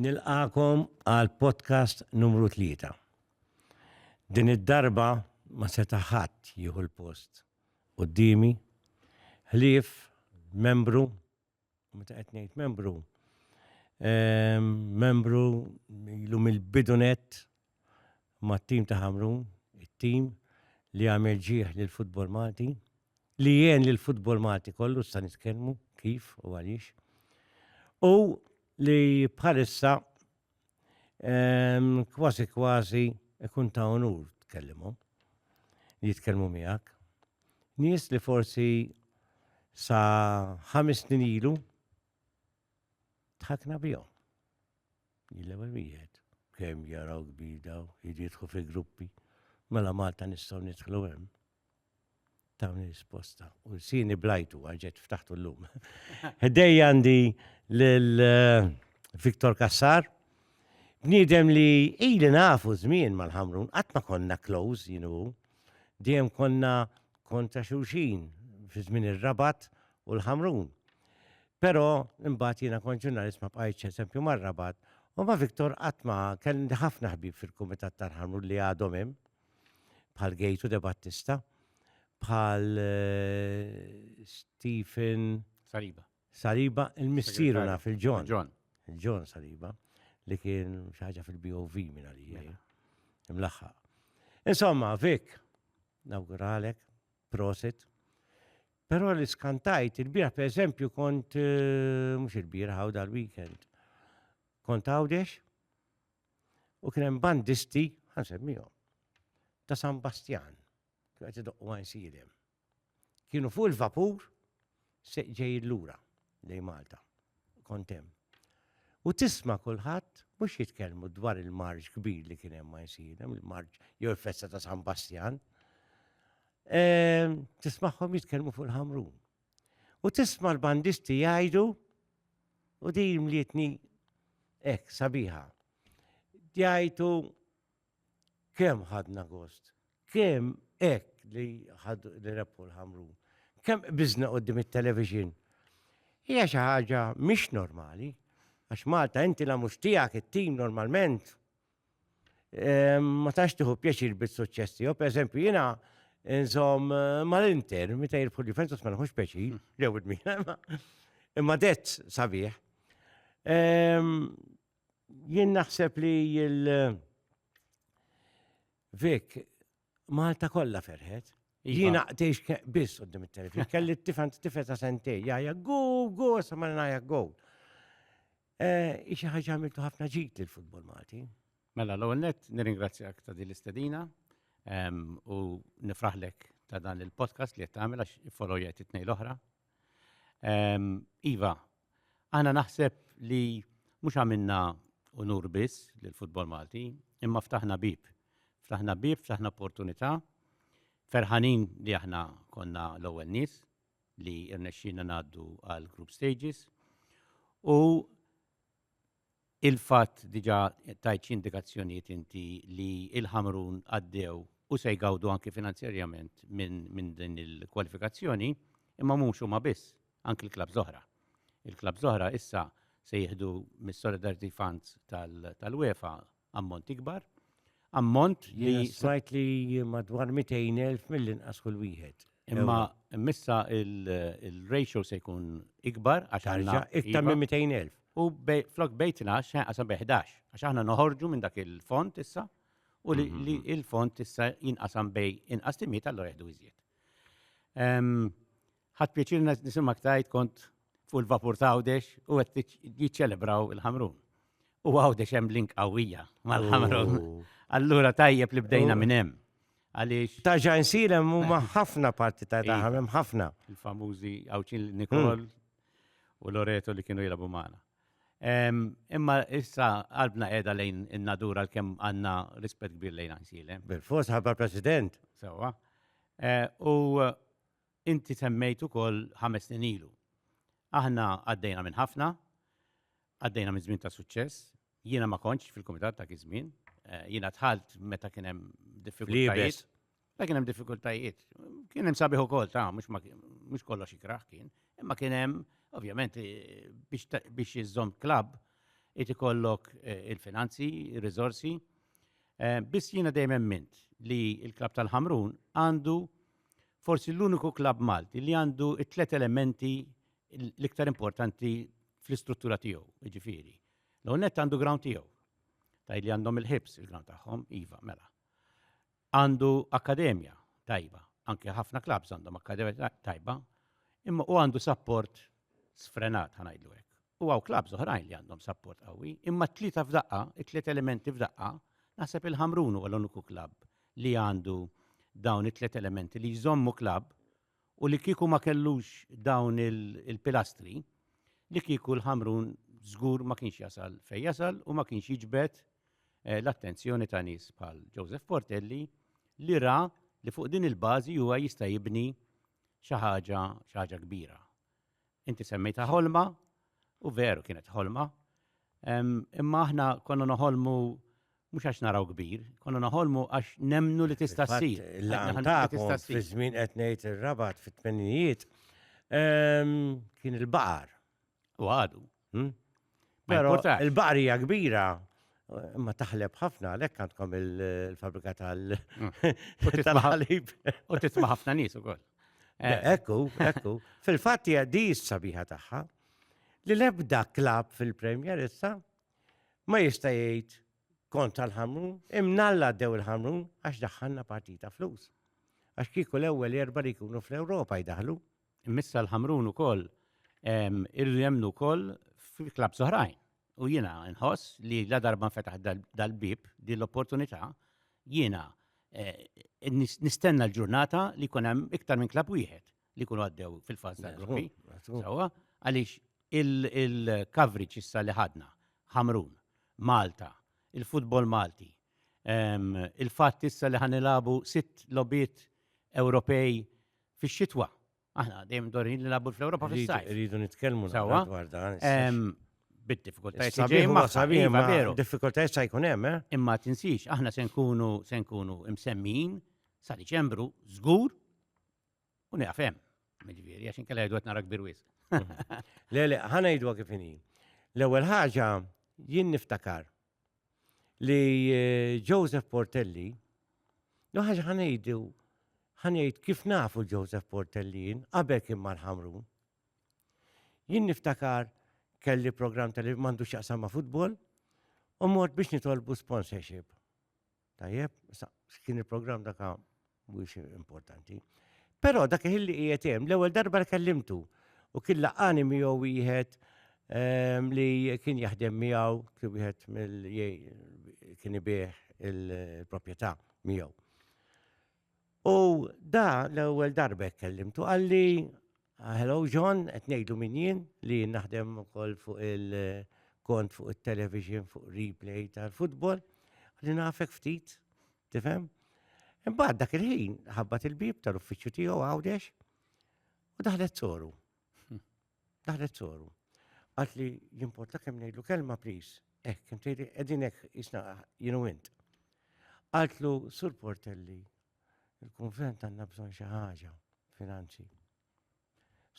Nilqakom għal podcast numru 3. Din id-darba ma seta' ħadd jieħu l-post. Qudiemi ħlief membru, meta qed ngħid membru ilu mill-bidunet mat-tim ta' Ħamrun, it-tim li għamel ġieħ lill-futbol Malti, li jien lill-futbol Malti kollu sta nitkellmu kif u għaliex. U li bħalissa kważi ikun ta' onur tkellimhom, li jitkellmu miegħek. Nies li forsi sa 5 snin ilu tħakna bihom. L-ewwel wieħed kemm jaraw kbida jidħlu fi gruppi, mela Malta nistgħu nidħlu hemm. Tawni risposta. U sini blajtu għalġet ftaħtu l-lum. Ħdej għandi l-Viktor Kassar, bniedem li ili nafu żmien mal-Ħamrun, qatt ma konna close, dejjem konna kontra xulxin fi żmien ir-Rabat u l-Ħamrun. Però imbagħad jiena kont ġurnalist ma bqajtx eżempju mar-Rabat, u ma' Viktor qatt ma kelli ħafna ħbieb fil-Kumitat tal-Ħamrun li għadhom hemm bħal Gejtu De Battista, bħal Stephen Saliba, il-missieru naf il-John Saliba, li kien xi ħaġa fil-BOV minn għalija. Imlaħħaq. Insomma, Vik, nawguralek, prosit. Però li skantajt, il-bieraħ pereżempju kont, mhux il-bieraħ hawn dal-weekend, kont Għawdex u kien hemm bandisti, ħansemmihom, ta' San Bastian. Għet id-doqqu għajsilem. Kienu fuq il-vapur, ġej l-lura, lej Malta, kontem. U tisma kulħadd mhux jitkellmu dwar il-marġ kbir li kien hemm għajsilem, il-marġ jew il-festa ta' San Bastian. Tisma'hom jitkellmu fuq il-Ħamrun. U tisma' l-bandisti jgħidu, u din mlietni sabiħa. Jgħidu kemm ħadna gost, kemm li ħadu li rebħu l-Ħamrun. Kemm biżna qudiem it-television. Hija xi ħaġa mhix normali, għax Malta inti la mhux tiegħek it-tim normalment ma tax tieħu pjaċir bis-suċċessi. Jew pereżempju jiena inżomm mal-Inter meta jirbħu Juventus ma nħux pjaċir, jew imma det sabiħ. Jien naħseb li Vik Malta kollha ferħet. Jiena qtejx biss qudiem it-telefon. Kelli tifel ta' sentej, jgħajja go, sa ma ngħajja go. Xi ħaġa għamiltu ħafna ġid lill-futbol Malti. Mela l-ewwel nett nirringrazzjak ta' din l-istedina u nifraħlek ta' dan il-podcast li qed tagħmel għax iffollowja it-tnejn l-oħra. Iva, aħna naħseb li mhux għamilna unur biss lill-futbol Malti, imma ftaħna bib, ftaħna opportunità, ferħanin li aħna konna l-ewwel nies li rnexxina ngħaddu għal group stages u il-fatt diġà tajt indikazzjonijiet inti li il-Ħamrun għaddew u se jgawdu anke finanzjarjament minn din il-kwalifikazzjoni, imma mhux huma biss, anke l-klabs oħra. Il-klabs oħra issa se jieħdu mis-Solidarity Funds tal-UEFA ammont ikbar. Ammont li smajt li madwar 200,000 mill-inqas kull wieħed. Imma missa il-ratio se jkun ikbar għax iktar minn 200,000. U flok bejtina qasam bej 11 għax aħna noħorġu minn dak il-font issa u li il-font issa jinqasam bej inqas timiet allura jeħdu iżjed. Ħadd pjaċir nisimgħek tajt kont fuq il-vapur ta' Għawdex u qed jiċċelebraw il-Ħamrun. U Għawdex hemm link qawwija mal-Ħamrun. Allura tajjeb li bdejna minn hemm. Għaliex ta' ġansilem huma ħafna parti ta' hemm ħafna. Il-famużi Għawċin Nikol u Loreto li kienu jilabu magħna. Imma issa qalbna qiegħda lejn in-natura l-kemm għandna rispett kbir lejn għansilem. Bil-fors ħabba President. Sewwa. U inti semmejt ukoll 5 snin ilu. Aħna għaddejna minn ħafna, għaddejna minn żmien ta' suċċess. Jiena ma kontx fil-kumitat ta' żmien. Jiena tħalt meta kien hemm diffikultajiet. Kien hemm diffikultajiet. Kien hemm sabiħ ukoll mhux kollox ikraħ kien, imma kien hemm ovvjament biex iżżomm klabb ikollok il-finanzi, il-rizorsi. Biss jiena dejjem mint li il-klab tal-Ħamrun għandu forsi l-uniku klab Malti li għandu it-tlet elementi l-iktar importanti fl-istruttura tiegħu, jiġifieri. L-għonet għandu ground tiegħu. Taj li għandhom il-ħibs, il-ground tagħhom, iva, mela. Għandu akkademja tajba, anke ħafna klabs għandhom akkademja tajba, imma u għandu support sfrenat ħanajdlu hekk. U għaw klabs oħrajn li għandhom support qawwi, imma t-tlieta f'daqqa, it-tliet elementi f'daqqa, naħseb il-Ħamrun huwa l-uniku klab li għandu dawn it-tliet elementi li jżommu klab u li kieku ma kellux dawn il-pilastri, li kieku l-Ħamrun żgur ma kienx jasal fejn jasal u ma kienx jiġbed l-attenzjoni ta' nies bħal Joseph Portelli li ra li fuq din il-bażi huwa jista' jibni xi ħaġa kbira. Inti semmejta ħolma u veru kienet ħolma, imma aħna konna noħolmu mhux għax naraw kbir, konna noħolmu għax nemnu li tista' ssir. L-għantakom fi żmien qed ngħid ir-rabat fit-tmenijiet kien il-baqar. U għadu. Però il-baqar hija kbira, imma taħleb ħafna, għalhekk għandkom il-fabrika tal-ħalib. U titma' ħafna nies ukoll. Ekku. Fil-fatt hija di s-sabiħa tagħha li l-ebda klab fil-Premier issa ma jista' jgħid kontra l-Ħamrun, imnalla dew il-Ħamrun għax daħħalna partita flus. Għax kieku l-ewwel jerba li jkunu fl-Ewropa jdaħlu. Immissa l-Ħamrun ukoll irridu jemnu wkoll fi klabs oħrajn. U jiena nħoss li la darba nfetaħ dal-bib din l-opportunità, jiena nistenna l-ġurnata li jkun hemm iktar minn klab wieħed li jkunu għaddew fil-faż tal-gruppi. Sewwa għaliex il-coverage issa li ħadna, Ħamrun, Malta, il-futbol Malti, il-fatt issa li ħanilabu 6 lobiet Ewropej fix-xitwa. Aħna dejjem dorin li nilagħbu fl-Ewropa fis-sajf. Rridu nitkellmu dwar dan. Bid-diffikultajiet. Diffikultajiet se jkun hemm, Imma tinsix, aħna se nkunu msemmin sa Diċembru żgur u nafhem. Jiġifieri għax inkella jgħidu qed nara kbir wisq. Le, ħanajdwa kif inhi. L-ewwel ħaġa jien niftakar li Joseph Portelli, ħaġa ħanejt kif nafu Joseph Portelli jien qabel kien mal-Ħamrun. Jien niftakar kelli program tal mandu xaqsam ma' futbol u mort biex nitolbu sponsorship. Tajjeb, kien il-program daka mhuwiex importanti. Però dak il-li qiegħed hemm l-ewwel darba kellimtu u kien laqani miegħu wieħed li kien jaħdem miegħu kien wieħed kien ibih il-proprjetà miegħu. U da l-ewwel darba kellimtu għalli hello John, qed ngħidu min jien li naħdem ukoll fuq il-kont fuq it-television fuq replay tal-futbol, għalli nafek ftit, tifhem? Imbagħad dak il-ħin ħabbat il-bib tal-uffiċċju tiegħu għawdex u daħlet soru. Għalt li jimporta kemm ngħidlu kelma please. Kemm tgħidli qegħdin hekk isna jienu int. Għaltlu Sur Portelli, il-kunvent għandna bżonn xi ħaġa, finanzi.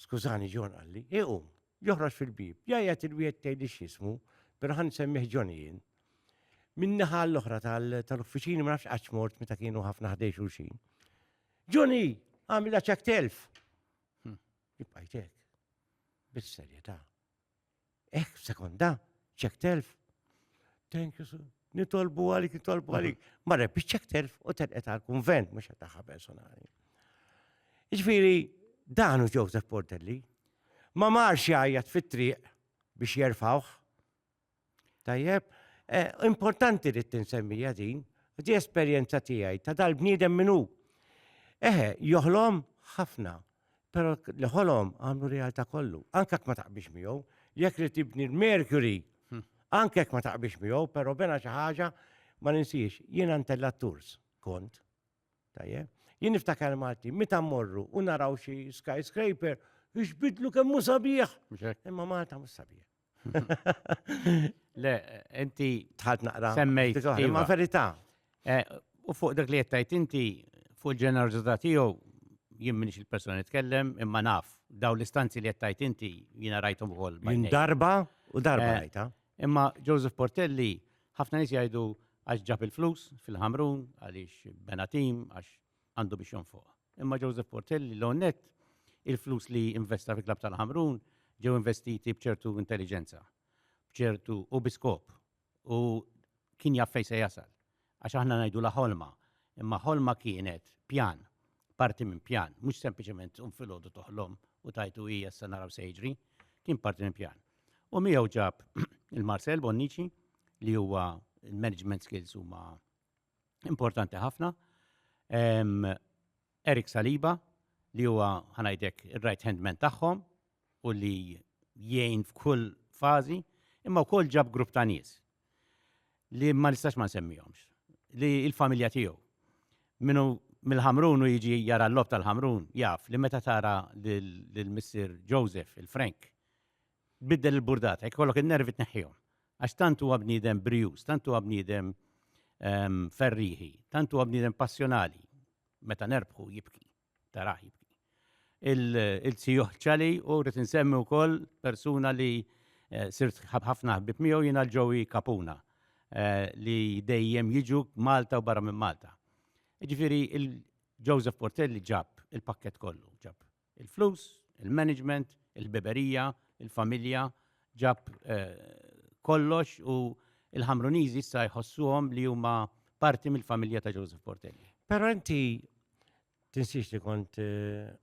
Skużani John għalli, joħroġ fil-bib, jgħid il-wieħed tgħidli x'ismu, però ħan semmih John jien. Min-naħa l-oħra tal-uffiċini ma nafx qatt mort meta kienu ħafna ħdej xulxin. Johnny, għamilha ċek telf. Jibqajt hekk. Bis-serjetà. Sekonda, ċek telf. Thank you, sir. Nitolbu għalik. Marre biex ċek telf u telqet għal-kunvent, mhux qed tagħha personali. Jiġifieri, danu Joseph Portelli, ma marx jgħajjat fit-triq biex jerfawh. Tajjeb, importanti li tinsemmija din, di esperjenza tiegħi ta' dal-bniedem minnu. Joħlom ħafna, però li ħolhom għamlu realtà kollu. Anke ma taqbix miegħu, jekk li tibni l-Mercury, anke ma taqbix miegħu, però bena xi ħaġa ma ninsiex, jiena Tours kont. Tajjeb. Jien niftakar Malti, meta mmorru u naraw xi skyscraper, ixbidlu kemm hu sabiħ. Imma Malta mhux sabiħ. Le, inti tħalt naqra. Semmejt. Imma verità. U fuq dak li qed tgħid inti fuq il-ġenerożità tiegħu jien minix il-persuna nitkellem, imma naf daw l-istanzi li qed tgħid inti jiena rajthom ukoll. Jien darba rajta. Imma Joseph Portelli ħafna nies jgħidu għax ġab il-flus fil-Ħamrun, għaliex Benatim, għax għandu biex jonfoq. Imma Joseph Portelli l-onnet il-flus li investa fil-klab tal-Ħamrun ġew investiti bċertu intelligenza, bċertu u biskop, u kien jaffej se jasal. Għax aħna ngħidu la ħolma, imma ħolma kienet pjan, parti minn pjan, mhux sempliċement filgħodu toħlom u tajtu hija se naraw se jiġri, kien parti minn pjan. U miegħu ġab il-Marcel Bonnici li huwa il-management skills huma importanti ħafna. Eric Saliba li huwa ħanajdek il-right hand man tagħhom u li jgħin f'kull fażi, imma wkoll ġab grupp ta' nies li ma nistax ma nsemmihomx, li l-familja tiegħu. Minnu mill-Ħamrun u jiġi jara l-lob tal-Ħamrun jaf li meta tara lil-Mr. Joseph, il-Frank, biddel il-burdata, jkollok il-nervi tneħħihom. Għax tantu huwa bniedem brius, tantu huwa bniedem ferriħi, tantu huwa bniedem passjonali. Meta nerbħu jibki, taraħ jibki. Il-Sijuħ ċali u rrit nsemmi wkoll persuna li sirt ħafna ħbib miegħu jiena l-Ġowi Kapuna li dejjem jiġu Malta u barra minn Malta. Ġifieri il-Joseph Portelli ġab il-pakket kollu, ġab il-flus, il-management, il-beberija, il-familja, ġab kollox u il-Ħamruniżi issa jħossuhom li huma parti mill-familja ta' Joseph Portelli. Però inti tinsiex li kont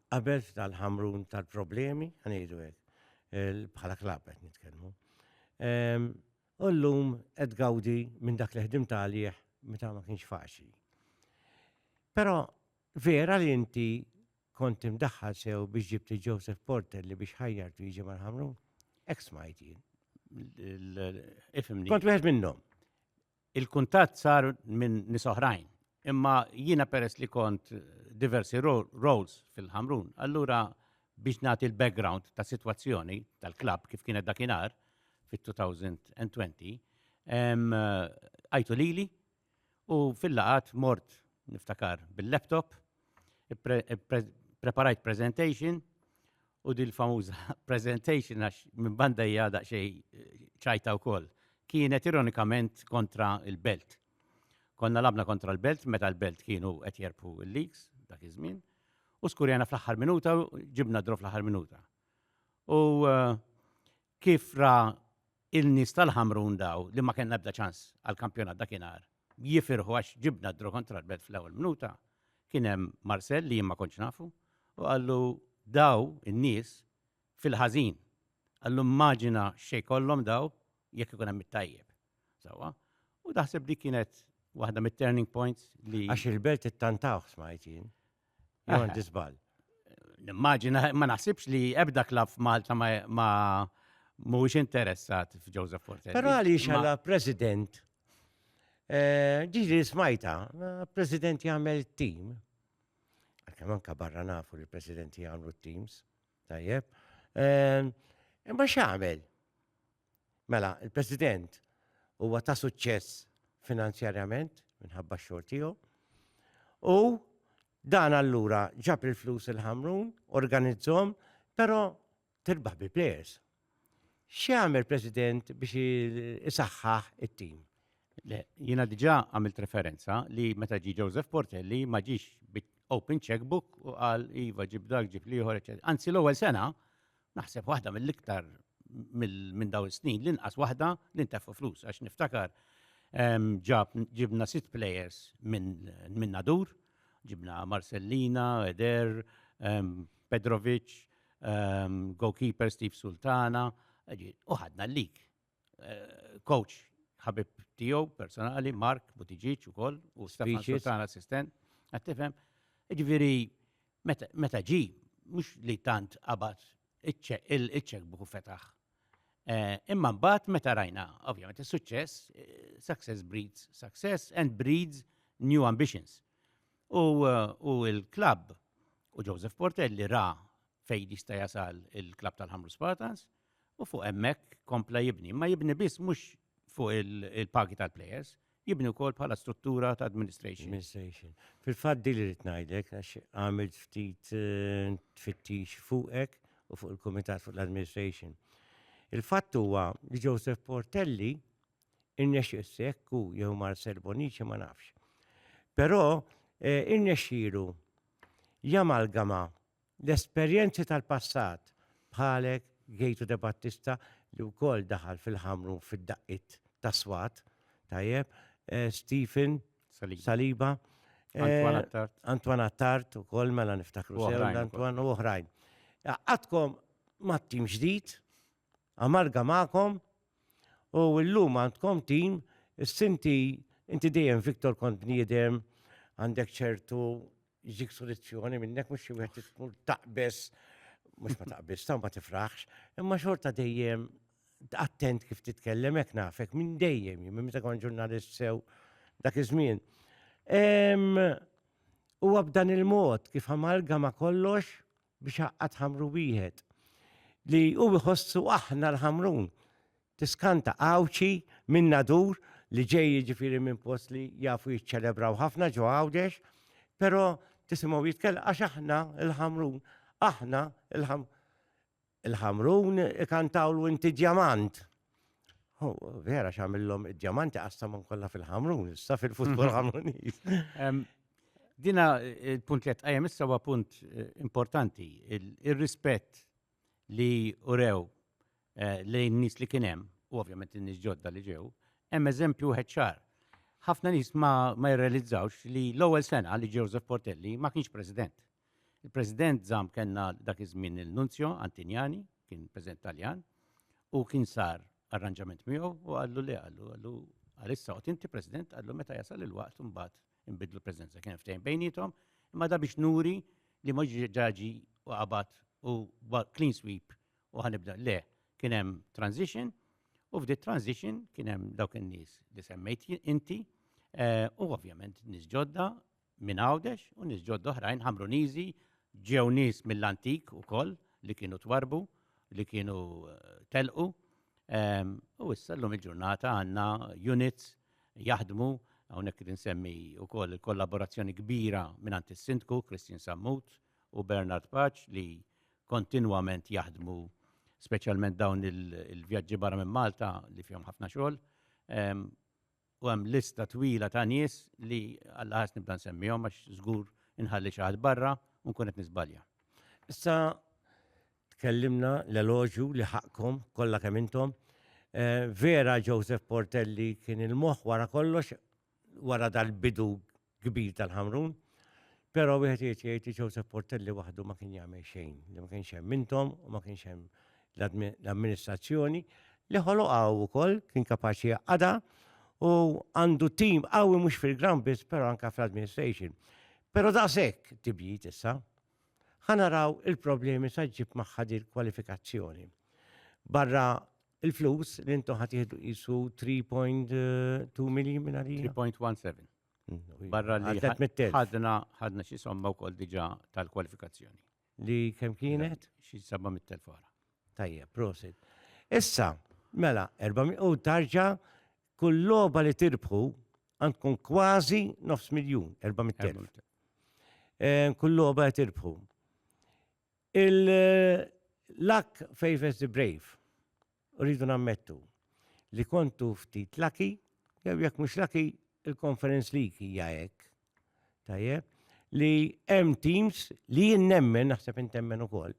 qabel tal-Ħamrun tal-problemi, ħanejdu hekk, bħala klab qed nitkellmu. U llum qed gawdi minn dak li ħdimt għalih meta ma kienx faċli. Però vera li inti kont imdaħħal sew biex ġibti Joseph Portelli biex ħajjartu jiġi mal-Ħamrun? Ek smajt jien. Kont wieħed minnhom. Il-kuntatt sar minn nies oħrajn, imma jiena peress li kont diversi roles fil-Ħamrun, allura biex nagħti l-background ta' sitwazzjoni tal-klabb kif kienet dakinhar fit-2020, għajtu lili u fil-laqat mort niftakar bil-laptop, preparajt presentation u di l-famuża presentation għax minn banda hija daqsxejn ċajta wkoll. Kienet ironikament kontra il-Belt. Konna labna kontra l-Belt, meta l-Belt kienu qed jerbu l-leaks dak iż-żmien, u skurjana fl-aħħar minuta ġibna draw fl-aħħar minuta. U kif ra il-nies tal-Ħamrun daw li ma kellna ebda ċans għall-kampjonat dakinhar jifirħu għax ġibna draw kontra l-Belt fl-ewwel minuta, kien hemm Marcel li ma kontx nafu u għallu daw in-nies fil-ħażin. Għallu immaġina xejn kollhom daw jekk ikun hemm it-tajjeb. Sewwa. U daħseb li kienet waħda mit-turning points li Għax il-Belt ittantaw smajt jien. Jew għandi żball. Nimmaġina ma naħsibx li ebda klabb f'Malta ma mhuwiex interessat f'Joseph Portelli. Però għaliex għala President ġiġi smajta, President jagħmel team. Kemm anke barra nafu li l-Presidenti jagħmlu teams, tajjeb. Imma x'għamel? Mela, il-President huwa ta' suċċess finanzjarjament minħabba x-xogħol tiegħu. U dan allura ġab il-flus il-Ħamrun, organizzhom, però tirbaħ bi players. X'għamel President biex isaħħaħ it-tim? Jiena diġà għamilt referenza li meta ġi Joseph Portelli ma ġiex open checkbook u qal iva ġib dak ġib liħor, eċetera. Anzi l-ewwel sena naħseb waħda mill-iktar minn daw is-snin l-inqas waħda li nteffu flus għax niftakar ġibna 6 players minn Nadur, ġibna Marcellina, Eder, Pedrovic, goalkeeper Steve Sultana, u ħadna l-lik. Coach ħabib tiegħu personali, Mark Butiġiċ ukoll u Stefan Sultana assistent. Għattifhem, ġifieri meta ġi mhux li tant qabad il-checkbook u fetaħ. Imma mbagħad meta rajna, ovvjament is-suċċess, success breeds success and breeds new ambitions. U l-klabb u Joseph Portelli ra fejn jista' jasal il-klabb tal-Ħamrun Spartans u fuq hemmhekk kompla jibni. Ma jibni biss mhux fuq il-pagi tal-plejers, jibni wkoll bħala struttura ta' administration. Fil-fatt li rrid ngħidlek għax għamilt ftit tfittix fuqek u fuq il-Kumitat fuq l-Administration. Il-fatt huwa li Joseph Portelli innexxi s-sekku jew Marcel Bonici ma nafx. Però innexxielu jamalgama l-esperjenzi tal-passat bħalek Gato de Battista li wkoll daħal fil-ħamru fid-daqqit ta' Swat, tajjeb, Stephen Saliba, Antoine Attart ukoll mela niftakru sew Antoine u oħrajn. Għadkom mat-tim ġdid, amalgamakom u llum għandkom tim, s-sinti inti dejjem Viktor kont bniedem għandek ċertu ġik soluzzjoni minnek mux xi wieħed tkun taqbes, mux ma taqbes, ta' ma tifraħx, imma xorta dejjem attent kif titkellem hekk nafek minn dejjem, minn meta kont ġurnalist sew dak iż-żmien. Huwa b'dan il-mod kif amalgama kollox biex ħaqqat ħamru wieħed li hu jħossu aħna l-ħamrun. Tiskanta għawċi minn nadur li ġej ġifieri minn post li jafu jiċċelebraw ħafna ġo Għawdex, però tisimgħu jitkellem għax aħna l-ħamrun, aħna il-ħamrun ikantawlu inti djamant. Vera x'għamillhom id-djamanti qassamhom kollha fil-ħamrun, issa fil-futbol ħamruniż. Dina il-punt li qajjem issa huwa punt importanti, ir-rispett li urew lejn nies li kien hemm, u ovvjament in-nies ġodda li ġew, hemm eżempju wieħed ċar. Ħafna nies ma jirrealizzawx li l-ewwel sena li Joseph Portelli ma kienx president. Il-president żamm kellna dak iż-żmien il-Nunzio Antinjani, kien President Taljan, u kien sar arranġament miegħu u għallu le għallu għalissa qed inti President għallu meta jasal il-waqt imbagħad inbidlu l-Presidenza kien ftehim bejnietom, imma da biex nuri li ma ġaġi u qabad u clean sweep u ħanibda le kien hemm transition u f'dit transition kien hemm dawk in-nies li semmejt inti u ovvjament nies ġodda minn Għawdex u nies ġodda oħrajn Ħamruniżi ġew nies mill-antik ukoll li kienu twarbu, li kienu telqu. U issa llum il-ġurnata għandna units jaħdmu hawnhekk kien insemmi wkoll il-kollaborazzjoni kbira mingħand is-Sindku Christian Sammut u Bernard Paċ li kontinwament jaħdmu speċjalment dawn il-vjaġġi barra minn Malta li fihom ħafna xogħol. U hemm lista twila ta' nies li Alla ħares nibda nsemmihom għax żgur inħalli xi ħadd barra u nkun qed nisbalja. Issa tkellimna l-eloġju li ħaqkom kollha kemm intom. Vera Joseph Portelli kien il-moħħ wara kollox wara dal-bidu kbir tal-ħamrun, però wieħed jgħid Joseph Portelli waħdu ma kien jagħmel xejn, li ma kienx hemm intom u ma kienx hemm l-amministrazzjoni li ħoloqgħu wkoll kien kapaċi jaqgħadha u għandu tim qawwi mhux fil-ground biss però anke fl-administration. Però daqshekk tibjiet issa ħanaraw il-problemi sa ġib magħha il-kwalifikazzjoni. Barra il-flus li intom ħadd jieħdu qisu 3.2 million minn għalija. 3.17. Barra li ħadna xi somma wkoll diġà tal-kwalifikazzjoni. Li kemm kienet? Xi 700,000 fara. Tajjeb, prosit. Issa, mela, 400 u tarġa kull logħba li tirbħu għandkom kważi 900,000, 400,000. Kull logħba li tirbħu. Il-luck favors the brave. Rridu nammettu li kontu ftit lucky, jew jekk mhux lucky il-Conference League hija hekk. Tajjeb, li hemm teams li jinnemmen naħseb intemmen ukoll.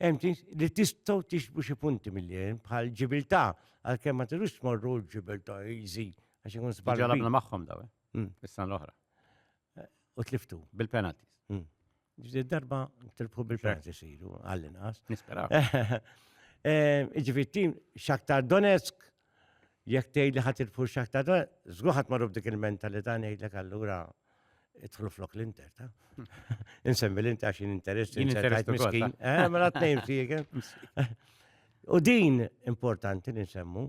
Hemm teams li tistgħu tixbu xi punti mill-jien bħal Ġibiltà għalkemm ma tirux tmorru l-Ġibiltà easy għax ikun sbal. Ġalabna magħhom daw, is-sena l-oħra. U tliftu. Bil-penalties. Darba tilbħu bil-penalties isiru għall-inqas. Nisperaw. Ġifieri tim Shakhtar Donetsk jekk tgħid li ħadd tilbħu Shakhtar Donetsk, żgur ħadd marru b'dik il-mentalità ngħidlek allura idħlu flok l-Inter, ta' insemmi l-Inter għax interess miskin. Ma tnejn fik. U din importanti li nsemmu.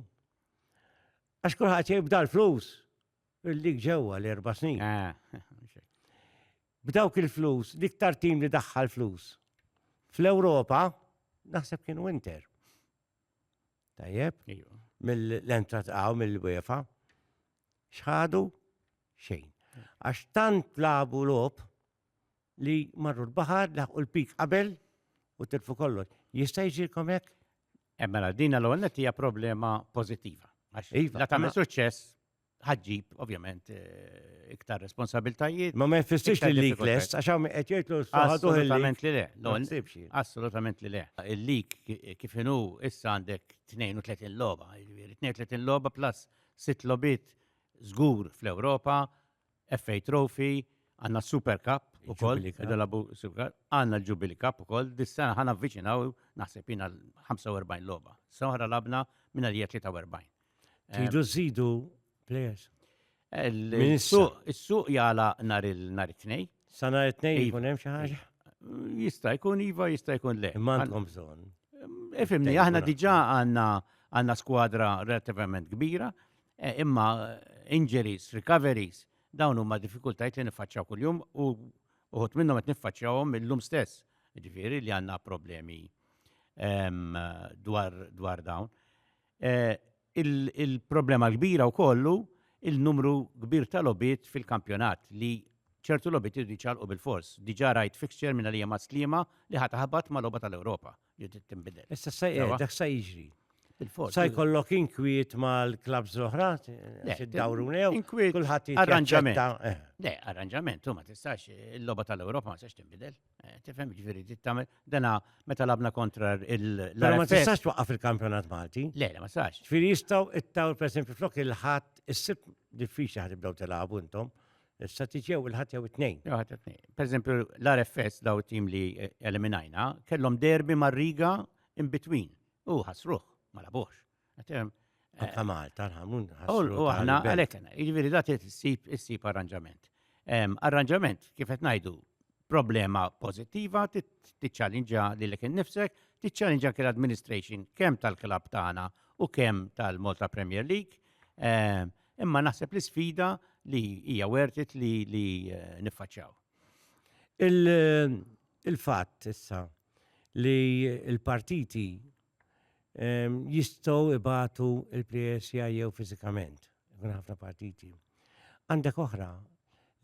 Għax kulħadd jibda l-flus il-lig ġewwa l-4 snin. B'dawk il-flus, l-iktar tim li daħħal flus. Fl-Ewropa naħseb kienu Inter. Tajjeb? Mill-entrat mill-UEFA. X'ħadu? Xejn. Għax tant labu lob li marru l-baħar, laħqu l-pik qabel u tilfu kollox. Jista' jġilkom hekk? Mela dina l-ewwel hija problema pożittiva. Iva, La tagħmel suċċess ħaġġib ovvjament iktar responsabiltajiet. Ma jfissirx li l-lik lest, għax qed jgħidlu assolutament li le. Ma nsibx. Assolutament li le. Il-lik kif inhu issa għandek 32 logħba, 32 logħba plus 6 logħbiet żgur fl-Ewropa, FA Trophy, għandna Super Cup ukoll, għandna l-Jubilee Cup ukoll, dis-sena ħana avviċinaw naħseb jiena l-45 logħba. Soħra labna minn għalija 43. Tridu żidu players. Is-suq jala nar it-tnej. Sa nar it-tnej jkun hemm xi ħaġa? Jista' jkun iva, jista' jkun le. Imma għandkom bżonn. Ifhimni, aħna diġà għandna skwadra relativament kbira, imma injuries, recoveries, dawn huma diffikultajiet li niffaċċjaw kuljum u uħud minnhom qed niffaċċjawhom illum stess. Ġifieri li għandna problemi dwar dawn. Il-problema kbira wkollu il-numru kbir ta' lobiet fil-kampjonat li ċertu lobiet jridu jċalqu bil-fors. Diġà rajt fixture minn għalija maslima li ħataħabat ma' logħba tal-Ewropa li tinbidel. Issa dak sa jiġri. Bil-fors. Sa jkollok inkwiet mal-klabs l-oħra, dawrunew, kulħadd arranġament. Le, arranġament, ma tistax il-logħba tal-Ewropa ma tistax tinbidel. Tifhem ġifieri tagħmel dana meta labna kontra Però ma tistax twaqqaf il-kampjonat Malti. Le, ma tistax. Ġifieri jistgħu ittaw pereżempju flok il-ħadd issib diffiċli ħadibdew tilagħbu intom. Issa tiġew il-ħadd jew it-tnejn. Pereżempju l-RFS daw tim li eliminajna kellhom derbi mar-Riga in between. Ħasruh. Ma labux. Anka Malta, l-ħamun. U aħna għalhekk jiġifieri da issib arranġament. Arranġament kif qed ngħidu problema pożittiva, tiċċallinġa lilek innifsek, tiċċallinġa anke l-administration kemm tal-klabb tagħna u kemm tal-Malta Premier League. Imma naħseb l-isfida li hija worth it li niffaċċjaw. Il-fatt issa li l-partiti jistgħu ibatu il-plejers jew fiżikament, ikun ħafna partiti. Għandek oħra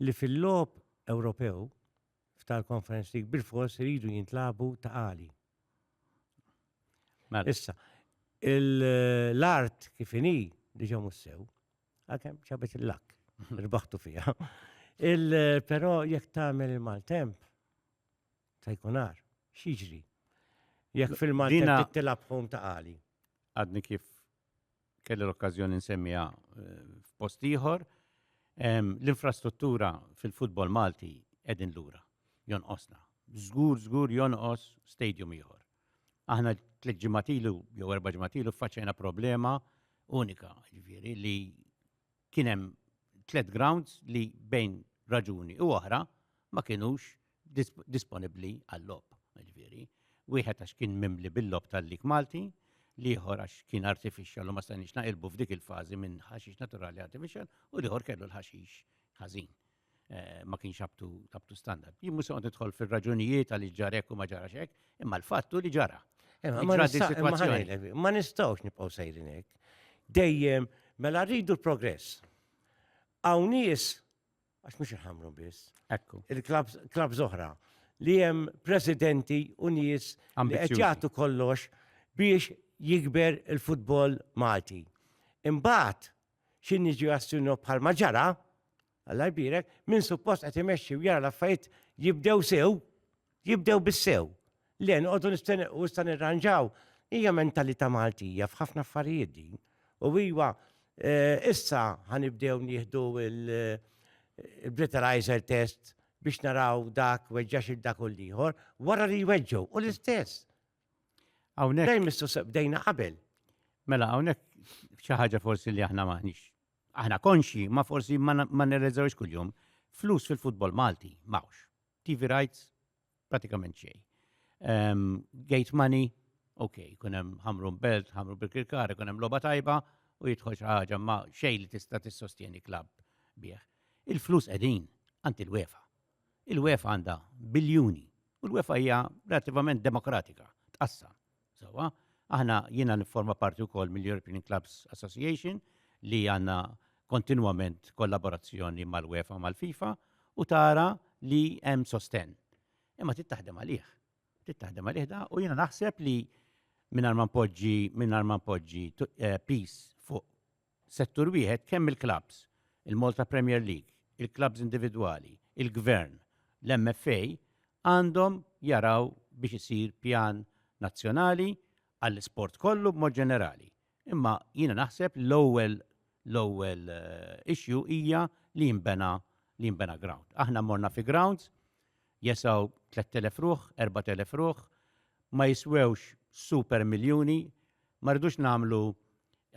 li fil-logħob Ewropew tal-Conference League bil-fors iridu jintlabu ta' għali. Issa, l-art kif inhi diġà mhux sew, għalkemm ċabet il-lak, irbaħtu fiha. Però jekk tagħmel il-maltemp ta' jkunar, x'jiġri? Jekk fil-maltemp tittilab ħom ta' għali. Għadni kif kelli l-okkażjoni nsemmiha f'post ieħor, l-infrastruttura fil-futbol Malti qegħdin lura, jonqosna. Żgur jonqos stadium ieħor. Aħna 3 ġimgħatilu jew 4 ġimgħatilu faċċejna problema unika, ġifieri li kien hemm 3 grounds li bejn raġuni u oħra ma kinux disponibbli għall-lob, ġifieri. Wieħed għax kien mimli bil-lob tal-lik Malti, liħor għax kien artificial u ma stanix naqilbu f'dik il-fażi minn ħaxix naturali artificial u liħor kellu l-ħaxix ħażin. Ma kienx up to standard. Jien mhux qed nidħol fir-raġunijiet għaliex ġarek u ma ġarax hekk, imma l-fattu li ġara. Ma nistgħux nibqgħu sejrin hekk. Dejjem mela rridu l-progress. Hawn nies għax mhux irħamru biss. Ekku. Il-klabs oħra li hemm presidenti u nies li qed jagħtu kollox biex jikber il-futbol Malti. Imbagħad xi niġu jassuno bħal ma ġara, Alla jbirek, minn suppost qed imexxi u jara l-affarijiet jibdew bis-sew. Le noqogħdu nistennequ issa nirranġaw. Hija mentalità Maltija f'ħafna affarijiet din. U iwa issa ħanibdew nieħdu il-breathalyzer test biex naraw dak weġġax il-dak u l-ieħor, wara li jweġġew u l-istess. Hawnhekk dejjem bdejna qabel. Mela hawnhekk xi ħaġa forsi li aħna maħniex. Aħna konxi, ma forsi ma nirreżawx kuljum. Flus fil-futbol Malti mawx. TV rights pratikament xejn. Gate money, ok, kun hemm ħamru belt, ħamru bil-kirkar, kun hemm logħba tajba u jidħol xi ħaġa ma xejn li tista' tissostjeni klabb bih. Il-flus qegħdin għand il-UEFA. Il-UEFA għandha biljuni u l-UEFA hija relativament demokratika, tqassam. Sewa, aħna jiena nifforma parti wkoll mill-European Clubs Association li għandna kontinwament kollaborazzjoni mal-UEFA mal-FIFA u tara li hemm sosten. Imma tittaħdem għalih. Tittaħdem għalih da u jiena naħseb li minnar ma poġġi peace fuq settur wieħed kemm il-clubs, il-Malta Premier League, il-clubs individwali, il-gvern, l-MFA għandhom jaraw biex isir pjan nazzjonali għall-sport kollu b'mod ġenerali. Imma jiena naħseb l-ewwel issue hija li jinbena ground. Aħna morna fi grounds, jesaw 3,000 ruħ, 4,000 ruħ, ma jiswewx super miljoni, ma rridux namlu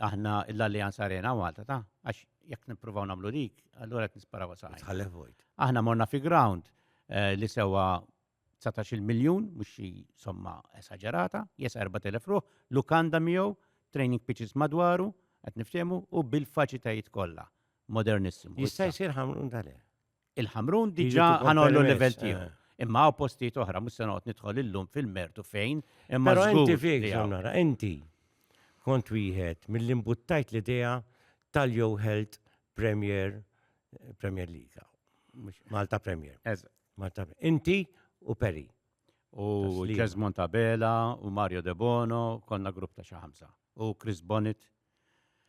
aħna l-Alleanza Arena Malta, għax jekk nippruvaw namlu dik, allura qed nisparaw saħħa. Aħna morna fi ground li sewa 19 miljun, mhux xi somma esaġerata, jesa 4,000 ruħ, lukanda miegħu, training pitches madwaru, qed niftehmu u bil-faċilitajiet kollha, modernissimu. Jista' jsir Ħamrun dale. Il-Ħamrun diġà ħanollu l-level tiegħu. Imma postijiet oħra mhux se noqgħod nidħol illum fil-mertu fejn, imma però inti fik nara, inti kont wieħed mill-imbuttajt l-idea tal-Joe Health Premier League. Malta Premier. Malta. Inti u Peri. U Jazz Montabella, u Mario De Bono, konna grupp ta' xi ħamsa. U Chris Bonnet.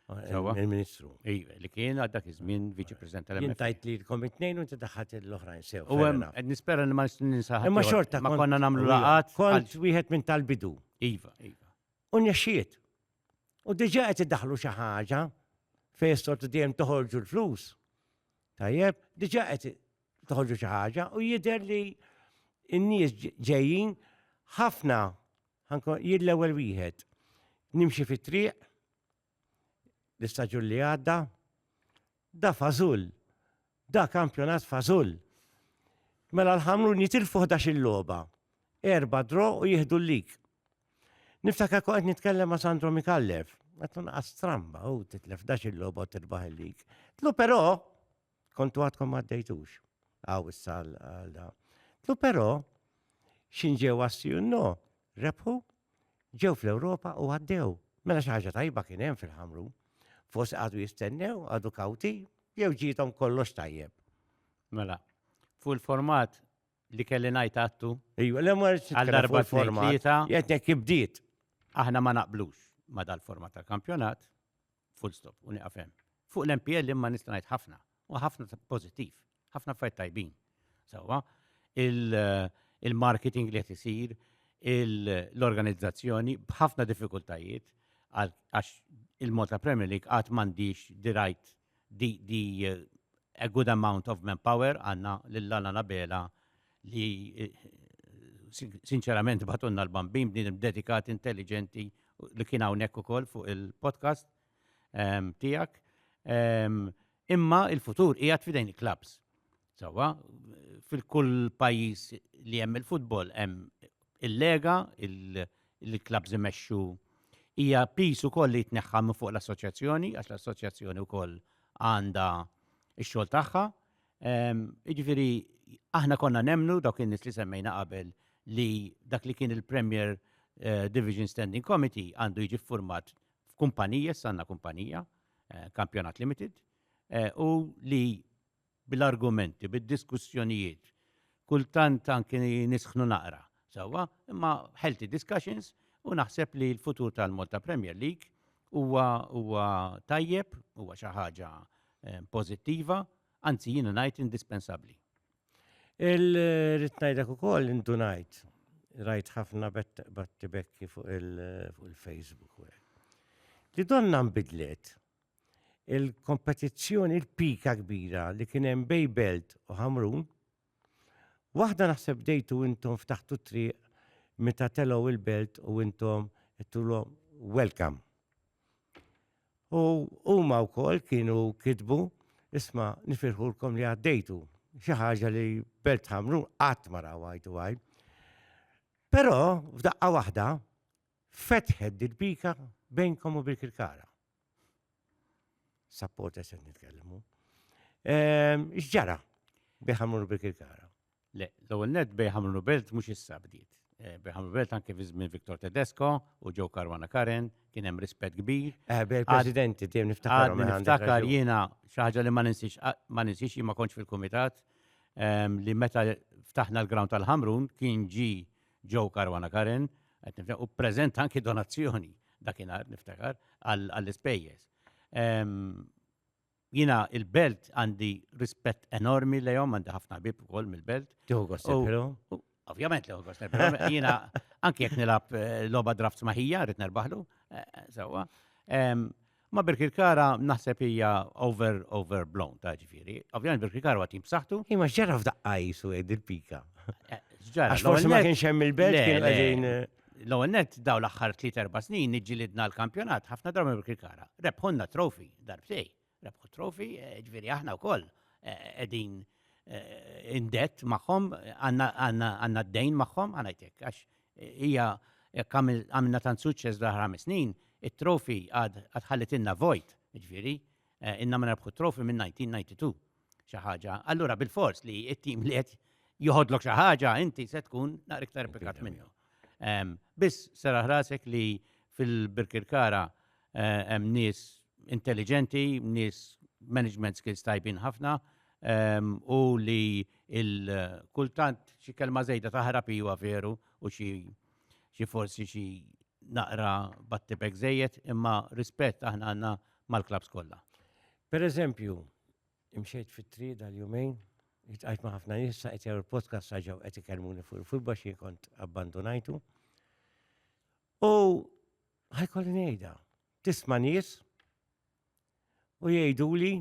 Il-Ministru. Li kien għaddak iż-żmien Viċi President tal-MFA. Jien tajt li l-kom-2 u inti daħħat l-oħrajn sew. U qed nispera li ma ninsaħħa. Imma xorta ma konna nagħmlu laqat. Kont wieħed minn tal-bidu. Iva. U nexxiet. U diġà qed iddaħħlu xi ħaġa fejn sortu dejjem toħorġu l-flus. Tajjeb, diġà qed toħorġu xi ħaġa u jidher li n-nies ġejjin ħafna jien l-ewwel wieħed nimxi fit-triq l-istaġun li għadda, da fażul, da kampjonat fażul. Mela l-Ħamrun jitilfu 11 il-logħba, 4 draw u jieħdu l-lig. Niftakar qed nitkellem ma' Sandro Mikallef, qed naqas stramba u titlef 11 il-logħba u tirbaħ il-lig. Tlu però kontu għadkom ma ddejtux. Issa għal da. Tlu però x'inġew għassiju rebħu, ġew fl-Ewropa u għaddew. Mela xi ħaġa tajba kien hemm fil-Ħamrun. Forsi għadu jistennew, għadu kawti, jew ġietom kollox tajjeb. Mela, fuq il-format li kelli ngħid għattu. Ejwa, għal-darba format. Jetnek jibdiet. Aħna ma naqblux ma dal-format tal-kampjonat, full stop, u niqafem. Fuq l-MPL imma nista' ngħid ħafna, u ħafna pożittiv, ħafna affarijiet tajbin. Sewwa, il-marketing li qed isir, l-organizzazzjoni b'ħafna diffikultajiet għax il-Malta Premier League għat m'għandix a good amount of manpower għandna lil-Lala Nabela li sinċerament batunna l-bambin bniedem dedikat intelligenti li kien hawnhekk ukoll fuq il-podcast tiegħek. Imma il-futur qiegħed f'idejn il-clubs. Sewwa, fil-kull pajjiż li hemm il-futbol hemm il-lega, il-clubs imexxu hija pis ukoll li jitneħħam fuq l-assoċjazzjoni, għax l-assoċjazzjoni wkoll għandha x-xogħol tagħha. Jiġifieri aħna konna nemmnu dawk in-nies li semmejna qabel li dak li kien il-Premier Division Standing Committee għandu jiġi ffurmat f'kumpanija, sanna kumpanija, Kampjonat Limited, u li bil-argumenti, bid-diskussjonijiet, kultant anke nisħnu naqra. Sewwa, imma healthy discussions u naħseb li l-futur tal-Malta Premier League huwa tajjeb, huwa xi ħaġa pożittiva, anzi jiena ngħid indispensabbli. Rid ngħidlek ukoll intu ngħid, rajt ħafna battibekki fuq il-Facebook. Li donna nbidlet il-kompetizzjoni, il-pika kbira li kien hemm bej Belt u Ħamrun, waħda naħseb dejtu intom ftaħtu triq meta telgħu il-Belt u intom ittulhom welcome. U huma wkoll kienu kitbu isma' nifirħulkom li għaddejtu xi ħaġa li Belt Ħamrun qatt ma raw għajdu. Però f'daqqa waħda fetħed il-bika bejnkom u bil-Kirkara. Supporters qed nitkellmu. X'ġara bejn Ħamrun u bil-Kirkara? Le, l-ewwel net bejn Ħamrun u Belt mhux issa bdiet. Bejn Ħamrun u Belt anke fi żmien Viktor Tedesco u Joe Caruana Karen kien hemm rispett kbir. Bil-Presidenti dejjem niftakarhom. Niftakar jiena xi ħaġa li ma ninsix jien ma kontx fil-kumitat li meta ftaħna l-ground tal-Ħamrun kien ġi Joe Caruana Karen U preżent anki donazzjoni dakinhar niftakar għall-ispejjeż. Jiena il-belt għandi rispett enormi lejhom, għandi ħafna ħbieb ukoll mill-belt. Ovvjament li August, però jiena anke jekk nilab logħba drafts maħija rrid nerbaħlu, sewwa. Ma Birkirkara naħseb hija overblown ta' ġifieri. Ovvjament Birkirkara huwa tim b'saħħtu. Ma x'ġara f'daqqa jisu il-pika. Ġara. Għax forsi ma kienx hemm il-belt kien qegħdin. L-ewwel net daw l-aħħar 3-4 snin niġġielidna l-kampjonat ħafna drabi Birkirkara. Rebħunna trofi darbtej. Rebħu trofi, ġifieri aħna wkoll qegħdin indet magħhom, għandna d-dejn magħhom, ngħidlek għax hija jekk għamilna tant suċċess daħra 5 snin, it-trofi għad ħallitilna vojt, ġifieri, inna ma nerbħu trofi minn 1992 xi ħaġa. Allura bil-fors li t-tim li qed joħodlok xi ħaġa inti se tkun naqra iktar pikat minnu. Biss sara ħrasek li fil-Birkirkara hemm nies intelligenti, nies management skills tajbin ħafna, u li kultant xi kelma żejda taħrab huwa veru u xi forsi xi naqra battibek żejjed, imma rispett aħna għandna mal-klabs kollha. Pereżempju, imxejt fit-triq dal-jumejn, jitqajt ma' ħafna nies qed jaru l-podcast ġew qed ikellmuni fuq il-futbol xi kont abbandonajtu. U ħajkolli ngħidha, tisma' nies u jgħiduli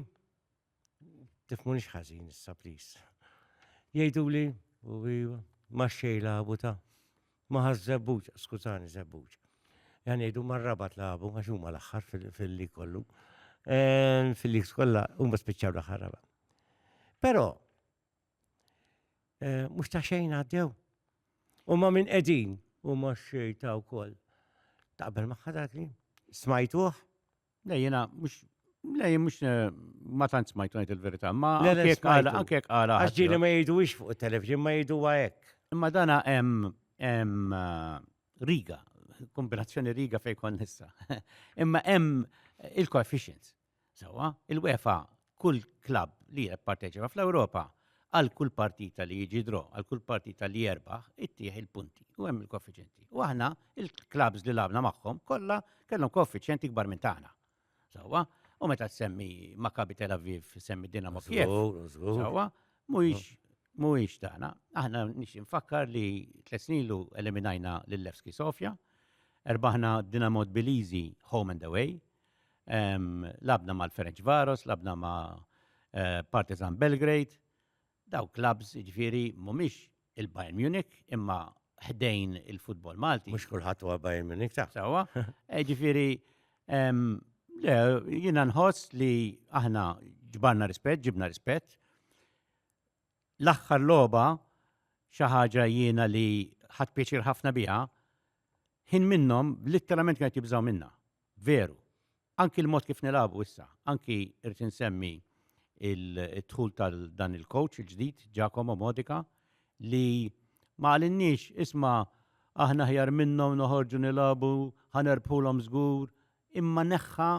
tifhmunix ħażin issa please. Jgħiduli ma xejla abuta, ma ħażebbuġ, skużani żebbuġ. Yani jgħidu mar-rabat labu għax huma l-aħħar fil-lig kollu. Fil-ligs kollha huma spiċċaw l-aħħar rabat. Però mhux ta' xejn għaddew. Huma minn qegħdin huma xejta wkoll. Taqbel magħha dak li smajtuh? Jiena mhux ma tant smajtu ngħid il-verità, ma anke jekk qala. Għax ġieli ma jgħidux fuq it-televiġin ma jgħiduha hekk. Imma dana hemm riga, kombinazzjoni riga fejn kon nissa. Imma hemm il-coefficients. Sewwa, il-UEFA kull klabb li jipparteċipa fl-Ewropa għal kull partita li jiġi draw, għal kull partita li jerbaħ, ittieħ il-punti u hemm il-koeffiċjenti. U aħna il-klabs li labna magħhom kollha kellhom koeffiċjenti kbar minn tagħna. Sewwa, u meta tsemmi Maccabi Tel Aviv, semmi Dinamo Kiev. Sewwa, mhuwiex tagħna. Aħna nixtieq nfakkar li 3 snilu eliminajna lil Levski Sofja, erbaħna Dinamo Tbilisi home and away. Labna mal-Ferencvaros, labna ma' Partizan Belgrade, daw klabs ġifieri mhumiex il-Bayern Munich imma ħdejn il-futbol Malti. Mhux kulħadd huwa Bayern Munich ta' sewwa. Ġifieri jiena nħoss li aħna ġbarna rispett, ġibna rispett. L-aħħar logħba xi ħaġa jiena li ħadd pjaċir ħafna biha, ħin minnhom litteralment kienet jibżgħu minnha. Veru. Anki l-mod kif nilabu issa, anki irrid insemmi il-dħul tal-dan il-coach il-ġdid, Giacomo Modica, li ma għalinniex isma' aħna ħjar minnhom noħorġu nilabu, ħanerbħulhom żgur, imma neħħa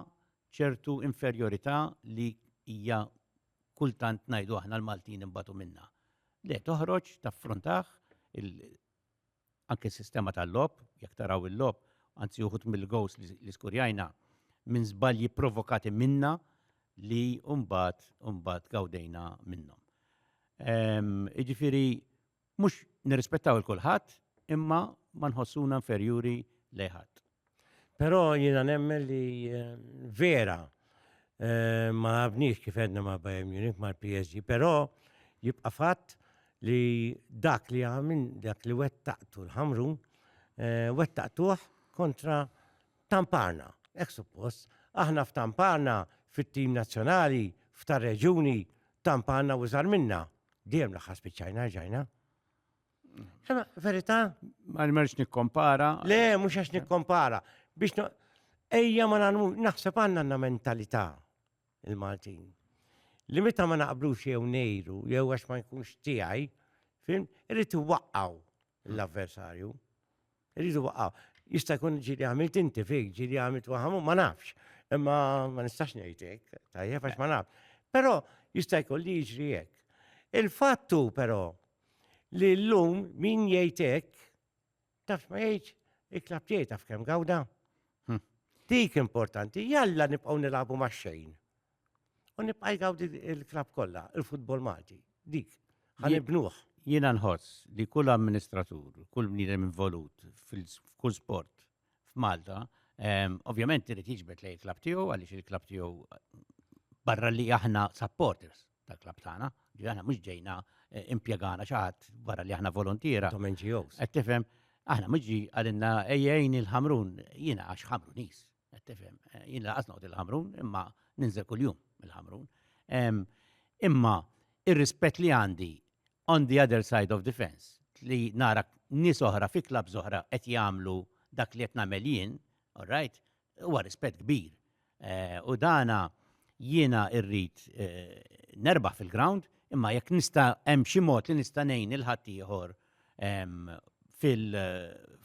ċertu inferjorità li hija kultant ngħidu aħna l-Maltin imbagħtu minnha. Le toħroġ taffrontaħ anke s-sistema tal-lob, jekk taraw il-lob, anzi uħud mill-gows li skurjajna minn żbalji provokati minna li mbagħad gawdejna minnhom. Jiġifieri mhux nirrispettaw il-kulħadd imma ma nħossuna inferjuri lejn ħadd. Però jiena nemmen li vera ma nabniex kif għedna ma' Bayern Munich ma' PSG, però jibqa' fatt li dak li dak li wettaqtu l-Ħamrun wettaqtuh kontra Tamparna. Ek suppost, aħna f'Tamparna fit-tim nazzjonali, f'tar reġuni, Tamparna użar minna. Dejjem laħħa spiċċajna ġajna. Verità? Ma nimerx nikkompara. Le, mhux għax nikkompara. Biex ejja ma naħseb għandna mentalità il-Maltin. Li meta ma naqblux jew ngħidu, jew għax ma jkunx tiegħi, irrid iwaqqgħu l-avversarju. Irrid iwaqqgħu. Jista' jkun ġieli għamilt inti fik, ġieli għamilt waħamu, ma nafx. Imma ma nistax ngħid hekk, tajjeb għax ma nafx. Però jista' jkun li jiġri hekk. Il-fattu però li llum min jgħid hekk, tafx ma jgħidx Il-klab tiegħi taf kemm gawda. Hmm. Dik importanti, jalla nibqgħu nilagħbu max-xejn. U nibqa' jgawdi il-klab kollha, il-futbol Malti. Dik. Ħanibnuh. Jiena nħoss li kull amministratur, kull bniedem involut f'kull sport f'Malta, ovvjament irid jiġbed lejn il-klab tiegħu għaliex il-klab tiegħu barra li aħna supporters tal-klab tagħna, ġi aħna mhux ġejna impjegana xi ħadd barra li aħna volontiera. Tom NGOs. Qed tifhem, aħna mhux ġi għalilna ejjejn il-Ħamrun, jiena għax Ħamrunis, qed tifhem. Jiena laqas noqgħod il-Ħamrun imma ninżel kuljum il-Ħamrun. Imma ir-rispett li għandi on the other side of the fence li nara nies oħra fi klabs oħra qed jagħmlu dak li qed nagħmel jien, all right, huwa rispett kbir. U dana jiena rrid nerbaħ fil-ground, imma jekk nista' hemm xi mod li nista' ngħin il-ħadd ieħor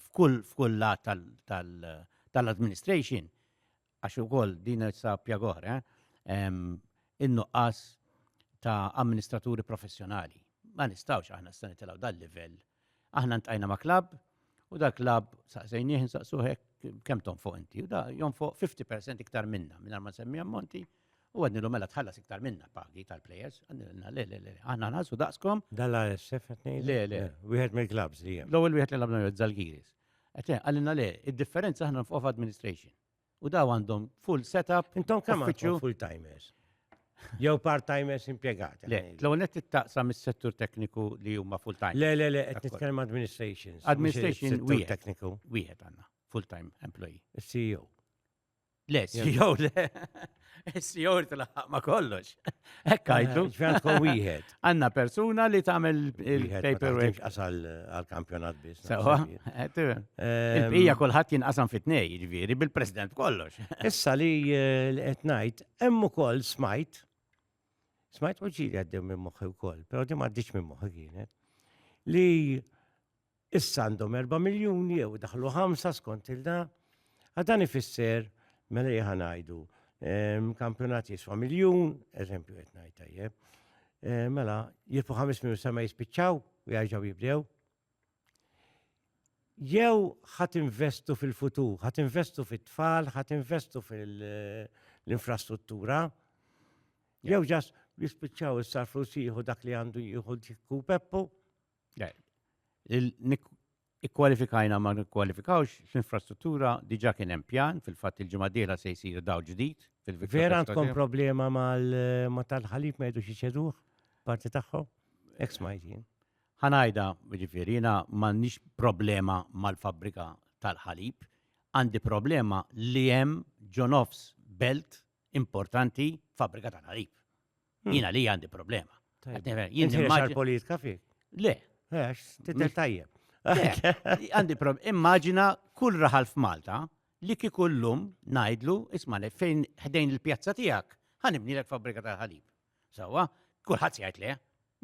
f'kull lat tal-administration, għax ukoll din sa pjagor, in-nuqqas ta' amministraturi professjonali. Ma nistgħux aħna issa nitilgħu dal-livell. Aħna ntajna ma' klabb u dak klabb saqsejnieh insaqsu hekk kemm tonfoq inti. U da jonfoq 50% iktar minna mingħajr ma nsemmi ammonti. U għadnilu mela tħallas iktar minna pagi tal-plejers. Għadnilna le, aħna nħassu daqskom. Dalla-SF ngħid? Le. Wieħed mill-klabs li hemm. L-ewwel wieħed li labna Żalgiris. Għalilna le, id-differenza aħna nfuq administration. U daw għandhom full setup. Intom kemm għandhom full-timers? Jew part-timers impjegati. Le, l-ewwel qed tittaqsam is-settur tekniku li huma full-time. Le, qed nitkellem administration. Administration wieħed. Tekniku. Wieħed għandna full-time employee. CEO. Le, CEO le. CEO tilħaq ma kollox. Hekk għajdu. Ġventkom wieħed. Għandna persuna li tagħmel il-paperwork. Għal-kampjonat biss. Sewa, il-bqija kulħadd jinqasam fit-tnej, jiġifieri bil-President kollox. Issa li qed ngħid hemm ukoll smajt uġili għaddew minn moħħi wkoll, però di m'għaddix minn moħħi kienet, li issa għandhom 4 miljuni jew daħlu 5 skont il-da, għadan ifisser mela ngħidu kampjonat jiswa 1 miljun, eżempju qed ngħid tajjeb, mela jirfu 5 miljun sa ma jispiċċaw u jerġgħu jibdew. Jew ħadd investu fil-futur, ħadd investu fit-tfal, ħadd investu fil-infrastruttura, jew ġast jispiċċaw issar flus jieħu dak li għandu jieħu ġikku Peppu. Ikkwalifikajna ma nikkwalifikawx l-infrastruttura diġà kien hemm pjan, fil-fatt il-ġimgħa d-dieħla se jsir daw ġdid. Vera għandkom problema ma tal-ħalib ma jgħidux jiċeduh parti tagħhom? Eks smajtin. Ħanajda, ġifieri, jiena m'għandniex problema mal-fabbrika tal-ħalib, għandi problema li hemm ġonofs belt importanti fabbrika tal-ħalib. Jiena li għandi problema. Inti politika fik? Le. Titel tajjeb. Għandi problema. Immaġina kull raħal f'Malta li kieku llum ngħidlu isma' fejn ħdejn il-pjazza tiegħek ħanibnilek fabbrika tal-ħalib. Sewwa, kulħadd se jgħid le,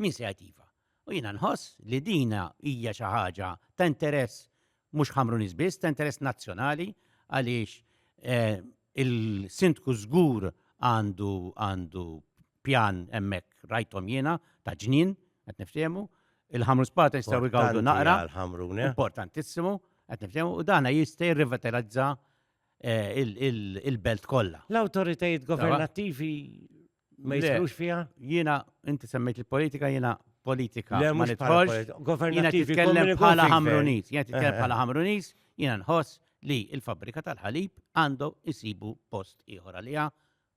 min se jgħid iva. U jiena nħoss li dina hija xi ħaġa ta' interess mhux Ħamrunis biss, ta' interess nazzjonali għaliex il-sindku żgur għandu pjan hemmhekk rajthom jiena ta' ġnien qed niftehmu, il-Ħamrun Sparta jistgħu jgawdu naqra. Importantissimu, qed niftehmu, u dana jista' jirrivitalizza il-belt kollha. L-awtoritajiet governattivi ma jiskrux fiha? Jiena inti semmejt il-politika, jiena politika ma nidħolx. Jiena titkellem bħala Ħamrunis, jiena nħoss li l-fabbrika tal-ħalib għandu jsibu post ieħor għaliha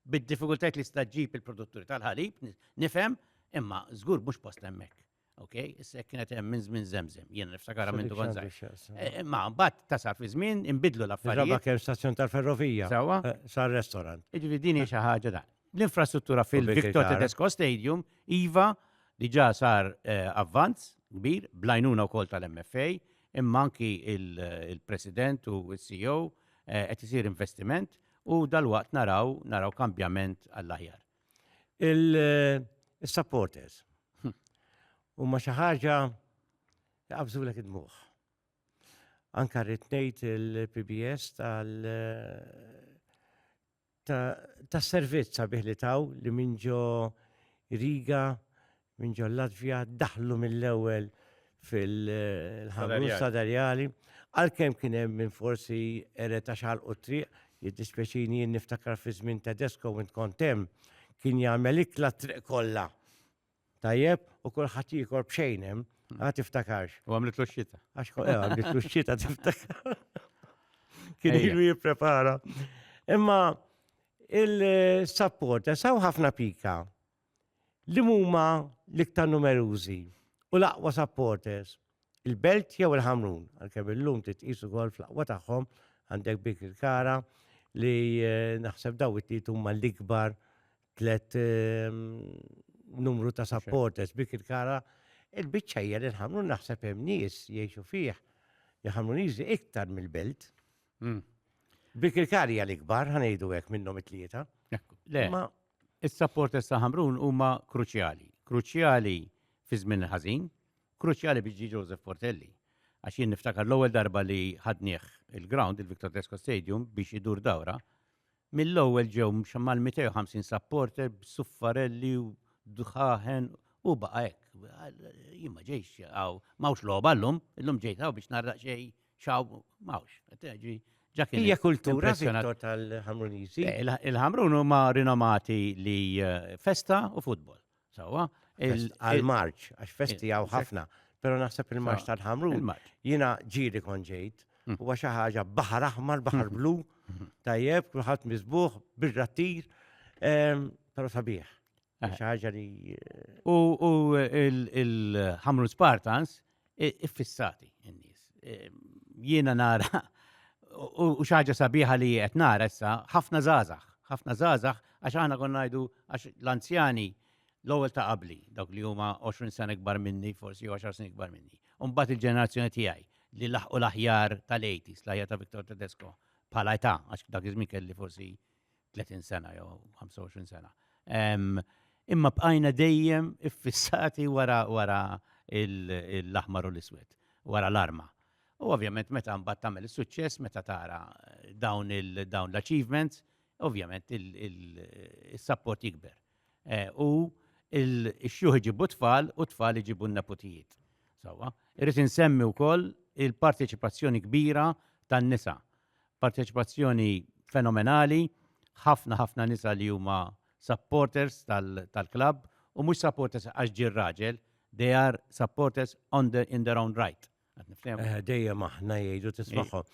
bid-diffikultajt li staġġib il-produtturi tal-ħalib, nifhem, imma żgur mhux post hemmhekk. Okay, issa kienet hemm minn żmien Zemzem, jiena niftakara minn Gonzaj. Ma mbagħad tasar fi żmien inbidlu l-affarijiet. Raba kemm stazzjon tal-ferrovija. Sewwa. Sar restorant. Jiġifieri din hija xi ħaġa da. L-infrastruttura fil-Victor Tedesco Stadium iva diġà sar avvanz kbir blajnuna wkoll tal-MFA, imma anki il-President u l-CEO qed isir investiment u dalwaqt naraw kambjament għall-aħjar. Il-supporters. U ma xi ħaġa jaqbżulek id-dmuħ. Anka rrid ngħid il-PBS tas-servizz sabiħ li taw li minn ġo Riga, minn ġo Latvja daħlu mill-ewwel fil-ħamrun sadarjali. Għalkemm kien hemm minn forsi ereta xalqu triq, jiddispeċini jien niftakar fi żmien Tedesco u kont hemm kien jagħmel ikla triq kollha. Tajjeb, u kulħadd jikor b'xejn hemm, ma tiftakarx. U għamlet x-xita. Għax għamlet x-xita tiftakar. Kien ilu jipprepara. Imma il-support, saw ħafna pika li huma l-iktar numerużi u l-aqwa supporters. Il-Belt jew il-Ħamrun, għalkemm illum titqisu wkoll fl-aqwa tagħhom għandek Bikir Kara li naħseb daw it-tliet huma l-ikbar tlet numru ta' supporters. Bikir Kara il-biċċa hija li l-Ħamrun naħseb hemm nies jgħixu fih Ħamruniżi iktar mill-Belt. Bikir Kara hija l-ikbar ħanejdu hekk minnhom it-tlieta. Le, is-supporters ta' Ħamrun huma kruċjali. Kruċjali fi żmien ħażin, kruċjali biex ġi Joseph Portelli. Għax jien niftakar l-ewwel darba li ħadnieh il-ground, il-Victor Tesco Stadium, biex jidur dawra, mill-ewwel ġew xammal 250 supporter b'suffarelli u duħaħen u baqa' hekk. Jien ma ġejx mawx logħba llum, illum ġejt biex narraq xejn xaw mawx. Hija kultura Victor tal-Ħamruniżi. Il-Ħamrun huma rinomati li festa u futbol. Sawa? Għal-Marċ, għax festi għaw ħafna, pero naħseb il-Marċ tal-Ħamrun. Jina ġiri konġejt, u xi ħaġa baħar aħmar, baħar blu, tajjeb, kulħadd miżbuħ, bir-rattir, pero sabiħ. Xi ħaġa li. U il-Ħamrun Spartans iffissati n-nies. Jiena nara, u xi ħaġa sabiħa li qed nara issa ħafna żgħażagħ, għax aħna konna ngħidu għax l-anzjani l-ewwel ta' qabli, dawk li huma 20 sena ikbar minni, forsi 10 sena ikbar minni. U mbagħad il-ġenerazzjoni tiegħi li laħqu l-aħjar tal-80s, l-aħjar ta' Victor Tedesco, bħala età, għax dak iż-żmien kelli forsi 30 sena jew 25 sena. Imma bqajna dejjem iffissati wara l-aħmar u l-iswed, wara l-arma. U ovvjament meta mbagħad tagħmel is-suċċess, meta tara dawn l-achievements, ovvjament il-support jikber. U il-xjuħ iġibu tfal u tfal iġibu n-nepotijiet. Sawa, irrid insemmi wkoll il-parteċipazzjoni kbira tan-nisa. Parteċipazzjoni fenomenali, ħafna nisa li huma supporters tal-klabb u mhux supporters għax ġie raġel, they are supporters in their own right. Dejjem aħna jgħidu tismagħhom.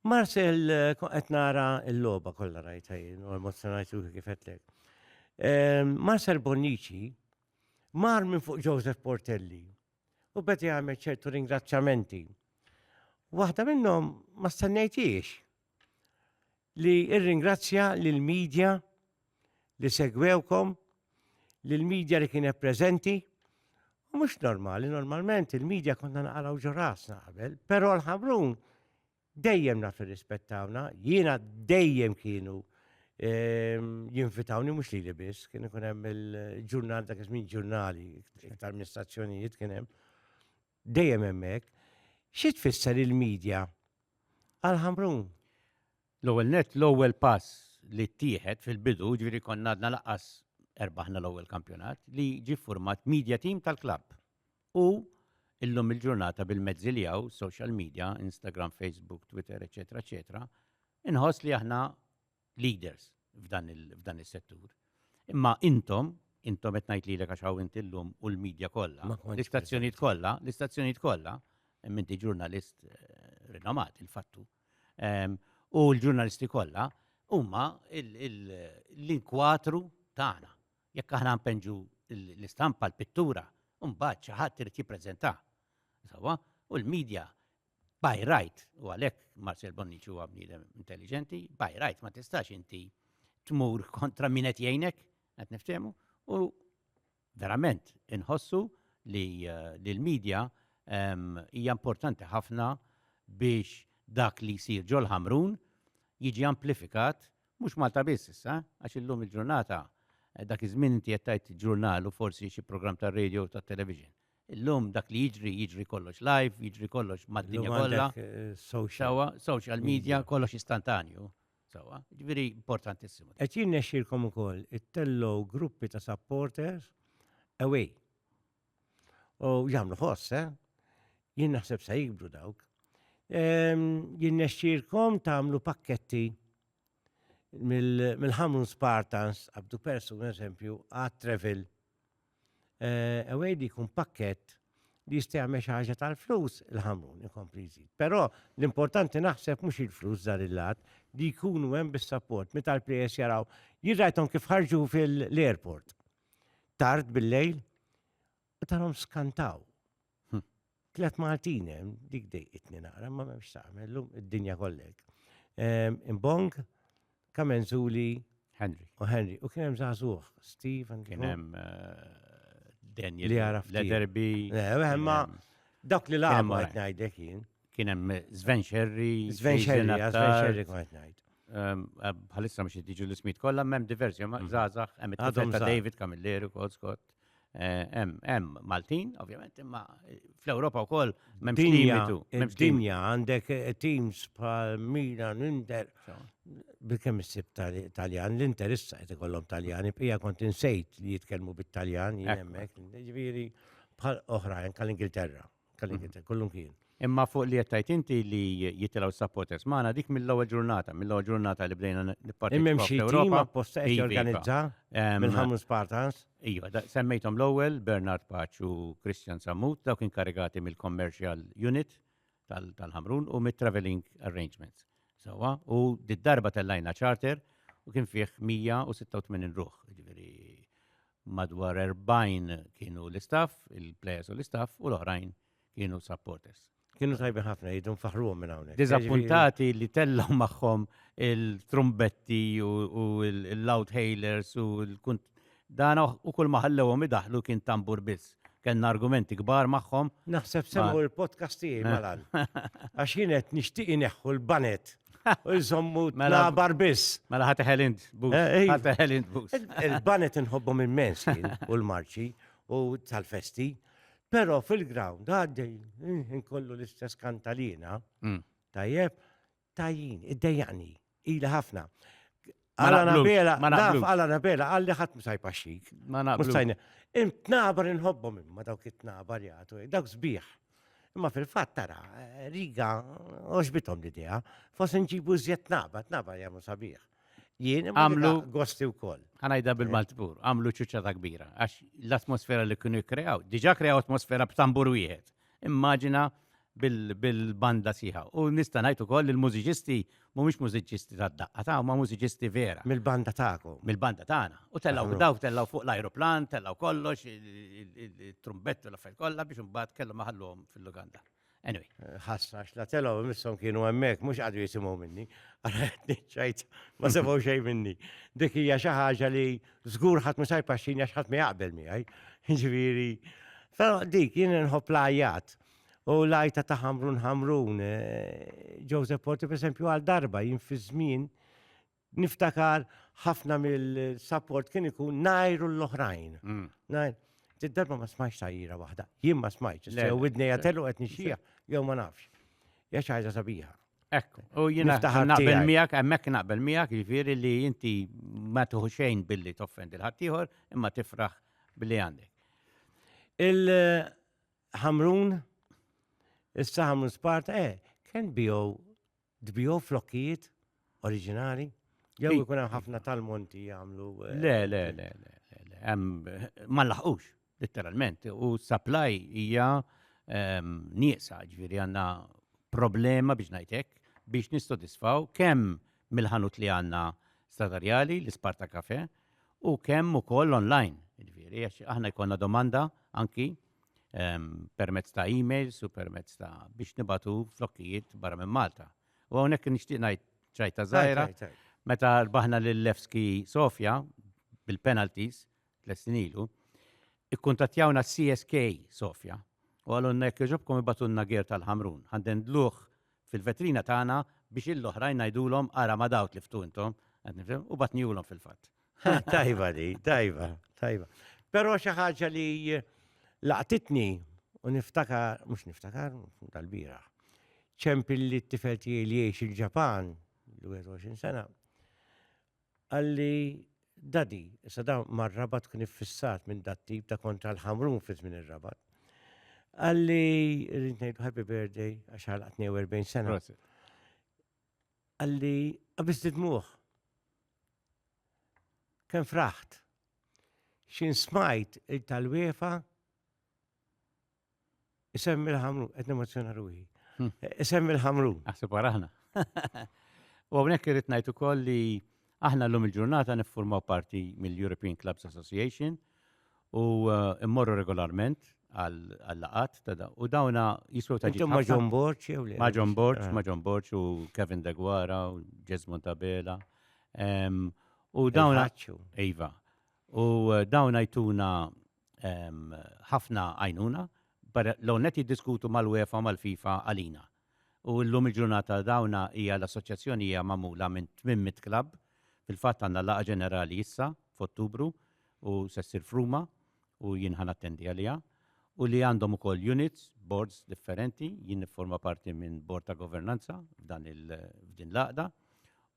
Marcel qed nara l-logħba kollha rajt u emozjonajtu kif qedlek. Marcel Bonnici mar minn fuq Joseph Portelli u beda jagħmel ċertu ringrazzjamenti. Waħda minnhom ma stennejtiex li irringrazzja lill-medja li segwewkom, lill-medja li kienet preżenti. U mhux normali, normalment il-medja konna naqraw ġurasna qabel, però l-Ħamrun dejjem naf irrispettawna, jiena dejjem kienu jinvitawni mhux li biss, kien ikun hemm il-ġurnal dak iż-żmien ġurnali, iktar amministrazzjonijiet kien hemm. Dejjem hemmhekk. Xi tfisser il-medja għal-Ħamrun? L-ewwel pass li ttieħed fil-bidu, ġifieri konna għadna laqqas erbaħna l-ewwel kampjonat li ġie ffurmat media team tal-klabb. U illum il-ġurnata bil-mezzi li hawn, social media, Instagram, Facebook, Twitter, eċetera, eċetera, inħoss li aħna leaders f'dan is-settur. Imma intom qed ngħid lilek għax hawn inti llum u l-medja kollha, l-istazzjonijiet kollha, inti ġurnalist rinomat il-fattu. U l-ġurnalisti kollha huma l-inkwatru tagħna. Jekk aħna npenġu l-istampa l-pittura, mbagħad xi ħadd irid jippreżentah. Sawa? U l-medja by right, u għalhekk Marcel Bonnici huwa bniedem intelligenti, by right ma tistax inti tmur kontra min qed jgħinek, qed niftehmu, u verament inħossu li l-medja hija importanti ħafna biex dak li jsir ġol Ħamrun jiġi amplifikat mhux Malta biss issa, għax illum il-ġurnata dak iż-żmien inti qed tgħid ġurnal u forsi xi programm tar-radio u tat-television. Illum dak li jiġri kollox live, jiġri kollox mad-dinja kollha. Social media, kollox istantanju. Sawa, ġifieri importantissimu. Qed jinnexxielkom ukoll ittellow gruppi ta' supporters away. U jagħmlu ħoss, jien naħseb se jikbru dawk. jinnexxirkom tagħmlu pakketti mill-Hamrun Spartans, għabdu persu, eżempju, għat-travel, għawedi kun pakket li jistgħamel xi ħaġa tal-flus il-Hamrun ikompli jżid. Però l-importanti naħseb mhux il-flus dar il-lat li jkunu hemm bis-support meta l-plejers jaraw jirrajthom kif ħarġu fil-airport. Tard bil-lejl u tarhom skantaw. Tlet Maltin hemm dik dejqitni naqra ma m'hemmx tagħmel llum id-dinja kollek. Imbong, Kamenzuli, Henry. U kien hemm żagħżugħ, Steve, kien hemm Daniel, li jaraf Letterby. Ma dak li laqgħu qed ngħidlek jien. Kien hemm Sven Sherry kont ngħid. Bħalissa mhux jiġu l-ismiet kollha hemm diversi, żgħażagħ hemm it-tifel ta' David Camilleri wkoll Scott. Hemm Maltin, ovvjament, imma fl-Ewropa wkoll m'hemmx limitu. Dinja għandek teams bħal Milan, Inter, bil-kemm issib Taljan, l-Inter issa qed ikollhom Taljani, bqija kont insejt li jitkellmu bit-Taljan jien hemmhekk, ġifieri bħal oħrajn kall-Ingilterra, kullum kien. Imma fuq li jettajt inti li jitilgħu supporters magħna dik mill-ewwel ġurnata li bdejna nipparteċipaw. Imma xi tim apposta qed jorganizza mill-Hamrun Spartans. Iva, semmejthom l-ewwel Bernard Paċ u Christian Sammut, dawk inkarigati mill-commercial unit tal-Hamrun u mit-traveling arrangements. Sewwa, u darba tellajna charter u kien fih 186 ruħ. Ġifieri madwar 40 kienu l-istaff, il-players u l-istaff u l-oħrajn kienu supporters. Kienu tajbi ħafna, jidun faħruhom minn hawnhekk. Diżappuntati li tellaw magħhom il-trumbetti u l-loudhailers u l-kunt. Dan u kull ma ħallewhom idaħlu kien tambur biss. Kenna argumenti kbar magħhom. Naħseb semmu l-podcast tiegħi malan. Għax jien qed nixtieq ineħħu l-banet u jżommu nabar biss. Mela ħadd Helind Booth. Il-banet inħobbhom immens jien u l-marċi u tal-festi. Pero fil-ground, għaddej, inkollu l-istess kantalina, tajjeb, tajjin, id-dejjani, ila ħafna. Għala Nabela, għalli ħat musajpa xik. Ma naqblu. Nabar inħobbom imma dawk it-nabar jgħatu, dawk sbieħ. Imma fil-fat tara, Riga, oġbitom l-idea, fos nġibu zjet nabar jgħamu sabiħ. Jien għamlu gosti u koll. Għanajda bil-Maltpur, għamlu ċuċċata kbira, għax l-atmosfera li kienu kreaw, diġa kreaw atmosfera b'tambur wieħed. Immaġina bil-banda siħa. U nista' ngħid ukoll il-mużiċisti mhumiex mużiċisti tad-daqqa ta' ma mużiċisti vera. Mill-banda tagħkom. Mill-banda tagħna. U tellaw fuq l-ajruplan, tellaw kollox, il-trumbett u l-affarijiet kollha biex imbagħad kellhom maħallhom fil-Luganda. Anyway. Ħassax la telaw missom kienu hemmhekk mhux għadu jisimgħu minni. Għarajtni ċajt ma sebgħu xejn minni. Dik hija xi ħaġa li żgur ħadd mhux ħajpaxxini għax ħadd ma jaqbel miegħi. Ġifieri. Però dik jien inħobb l-ajjat. U l-ajta ta' Hamrun. Joseph Porti pereżempju għal darba jien fi żmien niftakar ħafna mill-support kien ikun najru l-oħrajn. Darba ma smajx tajjira waħda. Jien ma smajx. U widnej għatellu għet nixija, jew ma nafx. Jax ħaġa sabiħa. Ekku. U jiena naqbel miegħek, hemmhekk naqbel miegħek, jiġifieri li inti ma tuħu xejn billi toffendi l-ħaddieħor, imma tifraħ billi għandek. Il-Hamrun, issa Hamrun Sparta, kien dbijow flokkijiet oriġinali? Jew ikun hemm ħafna tal-monti jagħmlu. Le. Ma laħqux. Literalment, u supply hija nieqsa, ġifieri għandna problema biex ngħidlek biex nistodisfaw kemm mill-ħanut li għandna stadarjali l-Sparta Cafe u kemm ukoll online. Ġifieri aħna jkollna domanda anki permezz ta' emails u permezz ta' biex nibatu flokkijiet barra minn Malta. U hawnhekk nixtieq ngħid ċajta żgħira meta rbaħna lil Levski Sofja bil-penalties l-sinilu. Ikkuntattjawna CSK Sofja u għalunna jekk iġobkom ibatunna ger tal-Hamrun. Għanden dluħ fil-vetrina tagħna biex il-oħrajn ngħidulhom ara ma dawk li ftu intom u batnijulhom fil-fatt. Tajba di, tajba. Però xi ħaġa li laqtitni u niftakar, mhux niftakar tal-bieraħ. ċempilli t-tifel tiegħi li jgħix il-Ġapan l-21 sena. Għalli Dadi, issa da mar-Rabat kien iffissat minn dat tip ta' kontra l-Hamrun fi żmien ir-Rabat. Għalli, rritnejtu happy birthday, għaxħal 42 sena. Għalli, għabis titmuħ. Ken fraħt. Xin smajt il-tal-wefa, isemmi l-ħamrun, etna emozjona ruħi. Isemmi l-ħamrun. Aħseb waraħna. U għonek rritnejtu koll li aħna l-lum il-ġurnata niffurmaw parti mill-European Clubs Association u immorru regolarment għall-laqat ta' da. U dawna jiswew ta' ġit. Ma' John Borch, jew li? Ma' John Borch u Kevin Deguara u Jesmond Tabela. U dawna. Iva. U dawna jtuna ħafna għajnuna, l-għonet jiddiskutu mal-UEFA mal-FIFA għalina. U l-lum il-ġurnata dawna hija l-assoċjazzjoni hija mamula minn 800 klab. Fil-fatt għandna laqa ġenerali issa f'Ottubru u sessir fruma u jien ħan attendi għalija. U li għandhom ukoll units, boards differenti, jien forma parti minn board ta' governanza f'din laqda.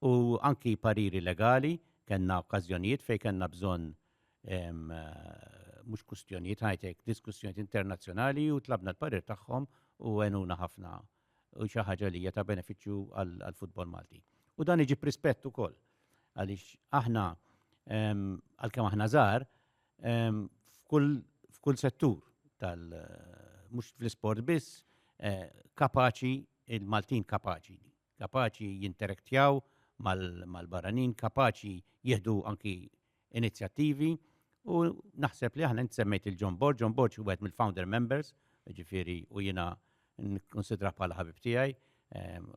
U anki pariri legali, kellna okkażjonijiet fej kellna bżonn mhux kustjonijiet ħajtek, diskussjonijiet internazzjonali u tlabna l-parir tagħhom u għenuna ħafna u xi ħaġa li hija ta' benefiċċju għall-futbol Malti. U dan iġib rispett ukoll għaliex aħna għalkemm aħna żgħar f'kull settur mhux fl-isport biss kapaċi il-Maltin kapaċi jinteraktjaw mal-barranin, kapaċi jieħdu anki inizjattivi u naħseb li aħna semmejt il-John Borch. John Borch huwa wieħed mill-founder members, ġifieri u jiena nkonsidra bħala ħabib tiegħi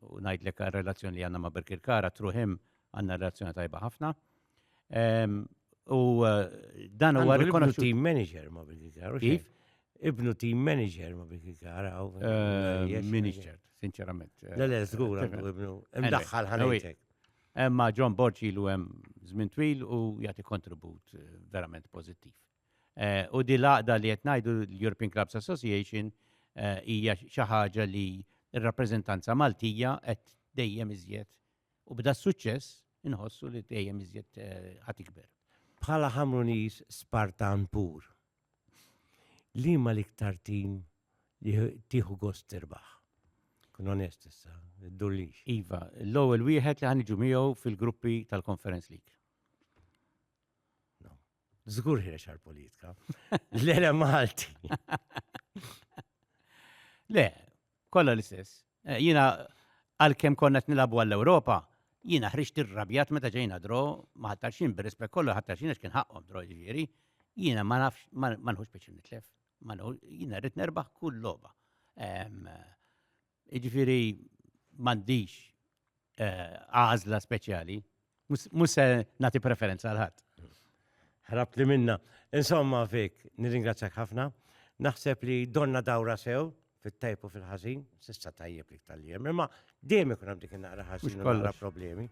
u ngħidlek ar-relazzjoni li għandna ma' Birkirkara truħim għandna relazzjoni tajba ħafna. U dan huwa rikonoxxut team manager ma' Birkirkara. Kif? Ibnu team manager ma' Birkirkara. Manager, sinċerament. Le, żgur għandu ibnu. Imdaħħal ħanejtek. Emma John Borch ilu hemm żmien twil u jagħti kontribut verament pożittiv. U di laqda li qed ngħidu l-European Clubs Association hija xi ħaġa li r-rappreżentanza Maltija qed dejjem iżjed u bda suċċess inħossu li dejjem iżjed ħadd ikber. Bħala Ħamrunis Spartan pur. Li ma l-iktar tim li tieħu gost tirbaħ? Kun onest issa, id-dullix. Iva, l-ewwel wieħed li ħaniġu miegħu fil-gruppi tal-Conference League. No. Żgur ħirex għall-politika. Le Malti. Le, kollha l-istess. Jiena għalkemm konna qed nilagħbu għall-Ewropa, jiena ħriġt irrabjat meta ġejna dro, ma ħattarxin b'rispett kollu ħattarxin għax kien ħaqhom dro ġifieri. Jiena ma nafx ma nħux biex nitlef. Jiena rrid nerbaħ kull logħba. Ġifieri m'għandix għażla speċjali, mhux se nagħti preferenza għal ħadd. Ħrabt li minna. Insomma fik, nirringrazzjak ħafna. Naħseb li donna dawra sew fit-tajb u fil-ħażin, s'issa tajjeb li tal-jem, imma dejjem ikun hemm dik naqra ħażin u naqra problemi.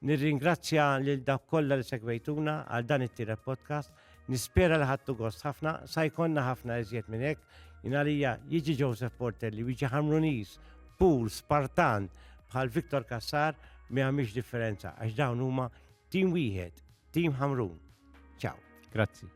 Nirringrazzja lil dak kollha li segwejtuna għal dan it-tielet podcast. Nispera li ħadtu gost ħafna, sa jkollna ħafna iżjed minn hekk. Jingħalija jiġi Joseph Portelli, jiġi Ħamrunis, Pool, Spartan, bħal Viktor Kassar, ma jagħmilx differenza għax dawn huma tim wieħed, tim Ħamrun. Ciao. Grazzi.